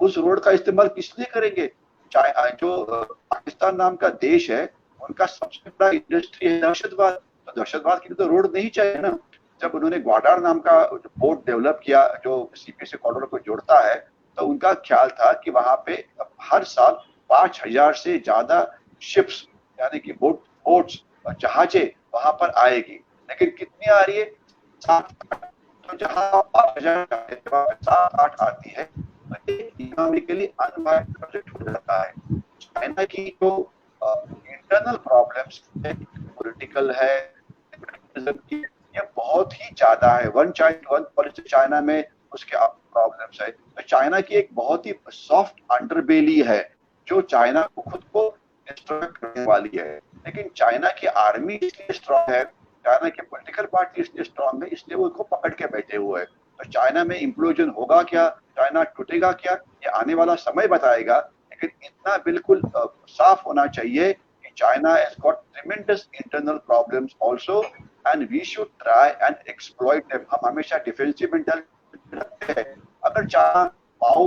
उस रोड का इस्तेमाल किस लिए करेंगे? जो पाकिस्तान नाम का देश है उनका सबसे बड़ा इंडस्ट्री है दहशतवाद, तो दहशतवाद के लिए तो रोड नहीं चाहिए ना। जब उन्होंने ग्वाडार नाम का पोर्ट डेवलप किया जो सीपीसी कॉरिडोर को जोड़ता है, तो उनका ख्याल था कि वहां पे हर साल 5,000 से ज्यादा शिप्स यानी कि बोट्स जहाजें वहां पर आएगी, लेकिन कितनी आ रही है? 7। तो जहां 5,000 7-8 आती है इकोनॉमिकली अनवायबल प्रोजेक्ट हो जाता है। चाइना की जो इंटरनल प्रॉब्लम्स है, पॉलिटिकल है, ये बहुत ही ज्यादा है। One China one policy China में उसके प्रॉब्लम्स है। तो चाइना की एक बहुत ही सॉफ्ट अंडरबेली है जो चाइना को खुद को डिस्ट्रॉय करने वाली है। लेकिन चाइना की आर्मी इसलिए स्ट्रांग है, चाइना की पॉलिटिकल पार्टी इसलिए स्ट्रांग है, इसलिए वो उसको पकड़ के बैठे हुए हैं। तो चाइना में इम्प्लोजन होगा क्या, चाइना टूटेगा क्या, ये आने वाला समय बताएगा। लेकिन इतना बिल्कुल साफ होना चाहिए कि China has got tremendous internal problems also and we should try and exploit them. हम हमेशा डिफेंसिव मेंटालिटी रखते हैं। अगर चाइना माओ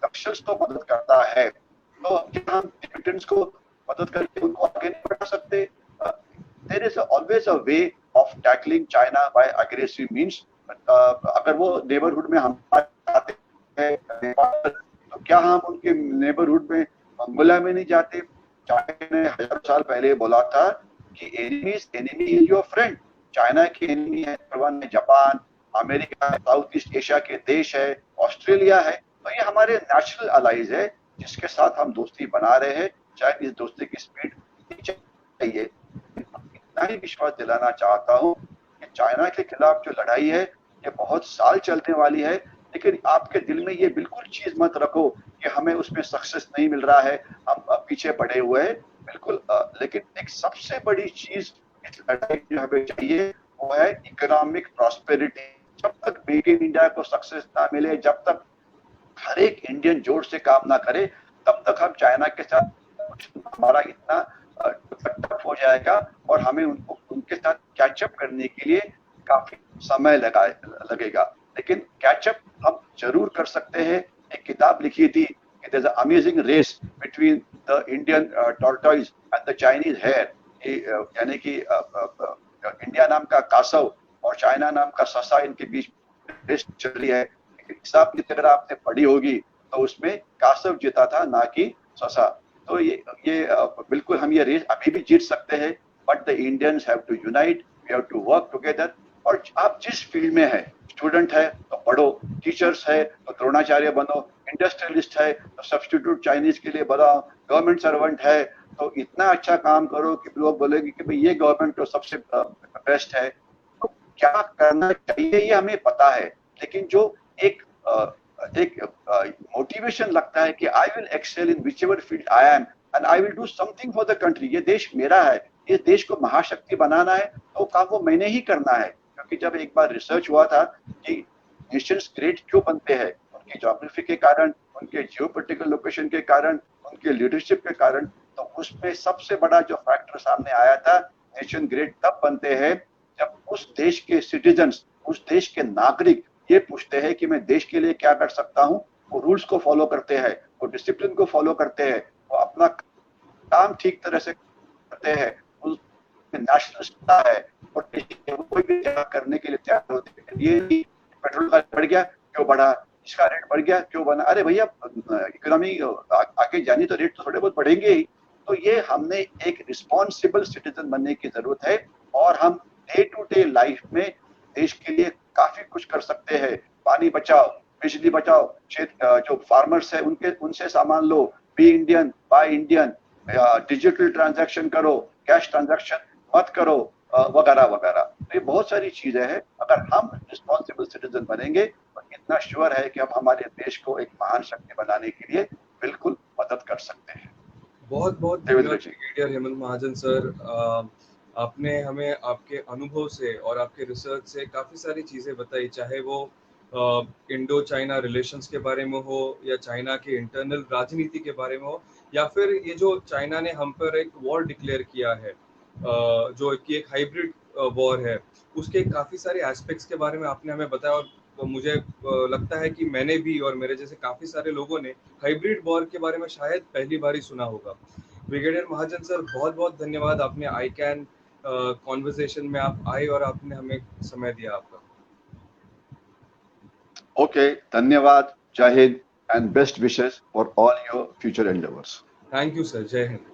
नक्सल्स को मदद करता है तो क्या हम टिबेटन्स को मदद करके उनको आगे नहीं बढ़ा सकते? There is always a way of tackling China by aggressive means. अगर वो नेबरहुड में हम आते हैं तो क्या हम उनके नेबरहुड में मंगोलिया में नहीं जाते? चाइना ने 1000 साल पहले बोला था कि enemy is your friend. China की एनिमी है जापान, अमेरिका है, साउथ ईस्ट एशिया के देश है, ऑस्ट्रेलिया है, तो ये हमारे नेचुरल अलाइज है जिसके साथ हम दोस्ती बना रहे हैं। शायद इस दोस्ती की स्पीड चाहिए, इतना ही विश्वास दिलाना चाहता हूँ कि चाइना के खिलाफ जो लड़ाई है ये बहुत साल चलने वाली है, लेकिन आपके दिल में ये बिल्कुल चीज मत रखो कि हमें उसमें सक्सेस नहीं मिल रहा है, हम पीछे पड़े हुए हैं, बिल्कुल। लेकिन एक सबसे बड़ी चीज इस लड़ाई में हमें चाहिए वो है इकोनॉमिक प्रॉस्पेरिटी। जब तक मेक इन इंडिया को सक्सेस ना मिले, जब तक हर एक इंडियन जोर से काम ना करे, तब तक हम चाइना के साथ हमारा इतना टफ हो जाएगा और हमें उनको उनके साथ कैचअप करने के लिए काफी समय लगेगा। लेकिन कैचअप हम जरूर कर सकते हैं। एक किताब लिखी थी, it is amazing race between the Indian tortoise and the Chinese hare, यानी कि इंडिया नाम का कासव और चाइना नाम का ससा, इनके बीच रेस चल रही है। हिसाब की अगर आपने पढ़ी होगी तो उसमें कासव जीता था, ना कि ससा। तो ये बिल्कुल हम ये रेस अभी भी जीत सकते हैं, but the Indians have to unite, we have to work together. और आप जिस फील्ड में है, स्टूडेंट है तो पढ़ो, टीचर्स है तो द्रोणाचार्य बनो, इंडस्ट्रियलिस्ट है तो सब्स्टिट्यूट चाइनीज के लिए बनाओ, गवर्नमेंट सर्वेंट है तो इतना अच्छा काम करो कि लोग बोलेंगे कि भाई ये गवर्नमेंट तो सबसे बेस्ट है। तो क्या करना चाहिए ये हमें पता है, लेकिन जो एक मोटिवेशन लगता है कि I will excel in whichever field I am and I will do something for the country, ये देश मेरा है, इस देश को महाशक्ति बनाना है, तो काम वो मैंने ही करना है। क्योंकि जब एक बार रिसर्च हुआ था कि नेशंस ग्रेट क्यों बनते हैं, उनकी ज्योग्राफी के कारण, उनके जियोपॉलिटिकल लोकेशन के कारण, उनके लीडरशिप के कारण, तो उसमें सबसे बड़ा जो फैक्टर सामने आया था, नेशन ग्रेट तब बनते हैं जब उस देश के सिटीजन्स, उस देश के नागरिक ये पूछते हैं कि मैं देश के लिए क्या कर सकता हूँ। वो रूल्स को फॉलो करते हैं, वो डिसिप्लिन को फॉलो करते हैं, वो अपना काम ठीक तरह से करते हैं, नेशनलिस्ट है और कोई भी करने के लिए तैयार होते हैं। ये पेट्रोल का बढ़ गया क्यों बढ़ा, इसका रेट बढ़ गया क्यों बना, अरे भैया इकोनॉमी आगे जानी तो रेट तो थोड़े बहुत बढ़ेंगे ही। तो ये हमने एक रिस्पॉन्सिबल सिटीजन बनने की जरूरत है और हम डे टू डे लाइफ में देश के लिए काफी कुछ कर सकते हैं। पानी बचाओ, बिजली बचाओ, जो फार्मर्स है उनसे सामान लो, be Indian buy Indian, digital transaction करो, कैश ट्रांजैक्शन मत करो, वगैरह वगैरह। तो ये बहुत सारी चीजें हैं। अगर हम रिस्पॉन्सिबल सिटीजन बनेंगे तो इतना श्योर है कि हम हमारे देश को एक महान शक्ति बनाने के लिए बिल्कुल मदद कर सकते हैं। बहुत बहुत धन्यवाद ब्रिगेडियर हेमंत महाजन सर। आपने हमें आपके अनुभव से और आपके रिसर्च से काफ़ी सारी चीज़ें बताई, चाहे वो इंडो चाइना रिलेशंस के बारे में हो या चाइना के इंटरनल राजनीति के बारे में हो, या फिर ये जो चाइना ने हम पर एक वॉर डिक्लेयर किया है, जो कि एक हाइब्रिड वॉर है, उसके काफ़ी सारे एस्पेक्ट्स के बारे में आपने हमें बताया। और तो मुझे लगता है कि मैंने भी और मेरे जैसे काफ़ी सारे लोगों ने हाइब्रिड वॉर के बारे में शायद पहली बार ही सुना होगा। ब्रिगेडियर महाजन सर, बहुत बहुत धन्यवाद, आपने आई कैन कॉन्वर्सेशन में आप आए और आपने हमें समय दिया आपका। ओके, धन्यवाद, जय Hind and best wishes for all your future endeavours. Thank you sir, जय हिंद।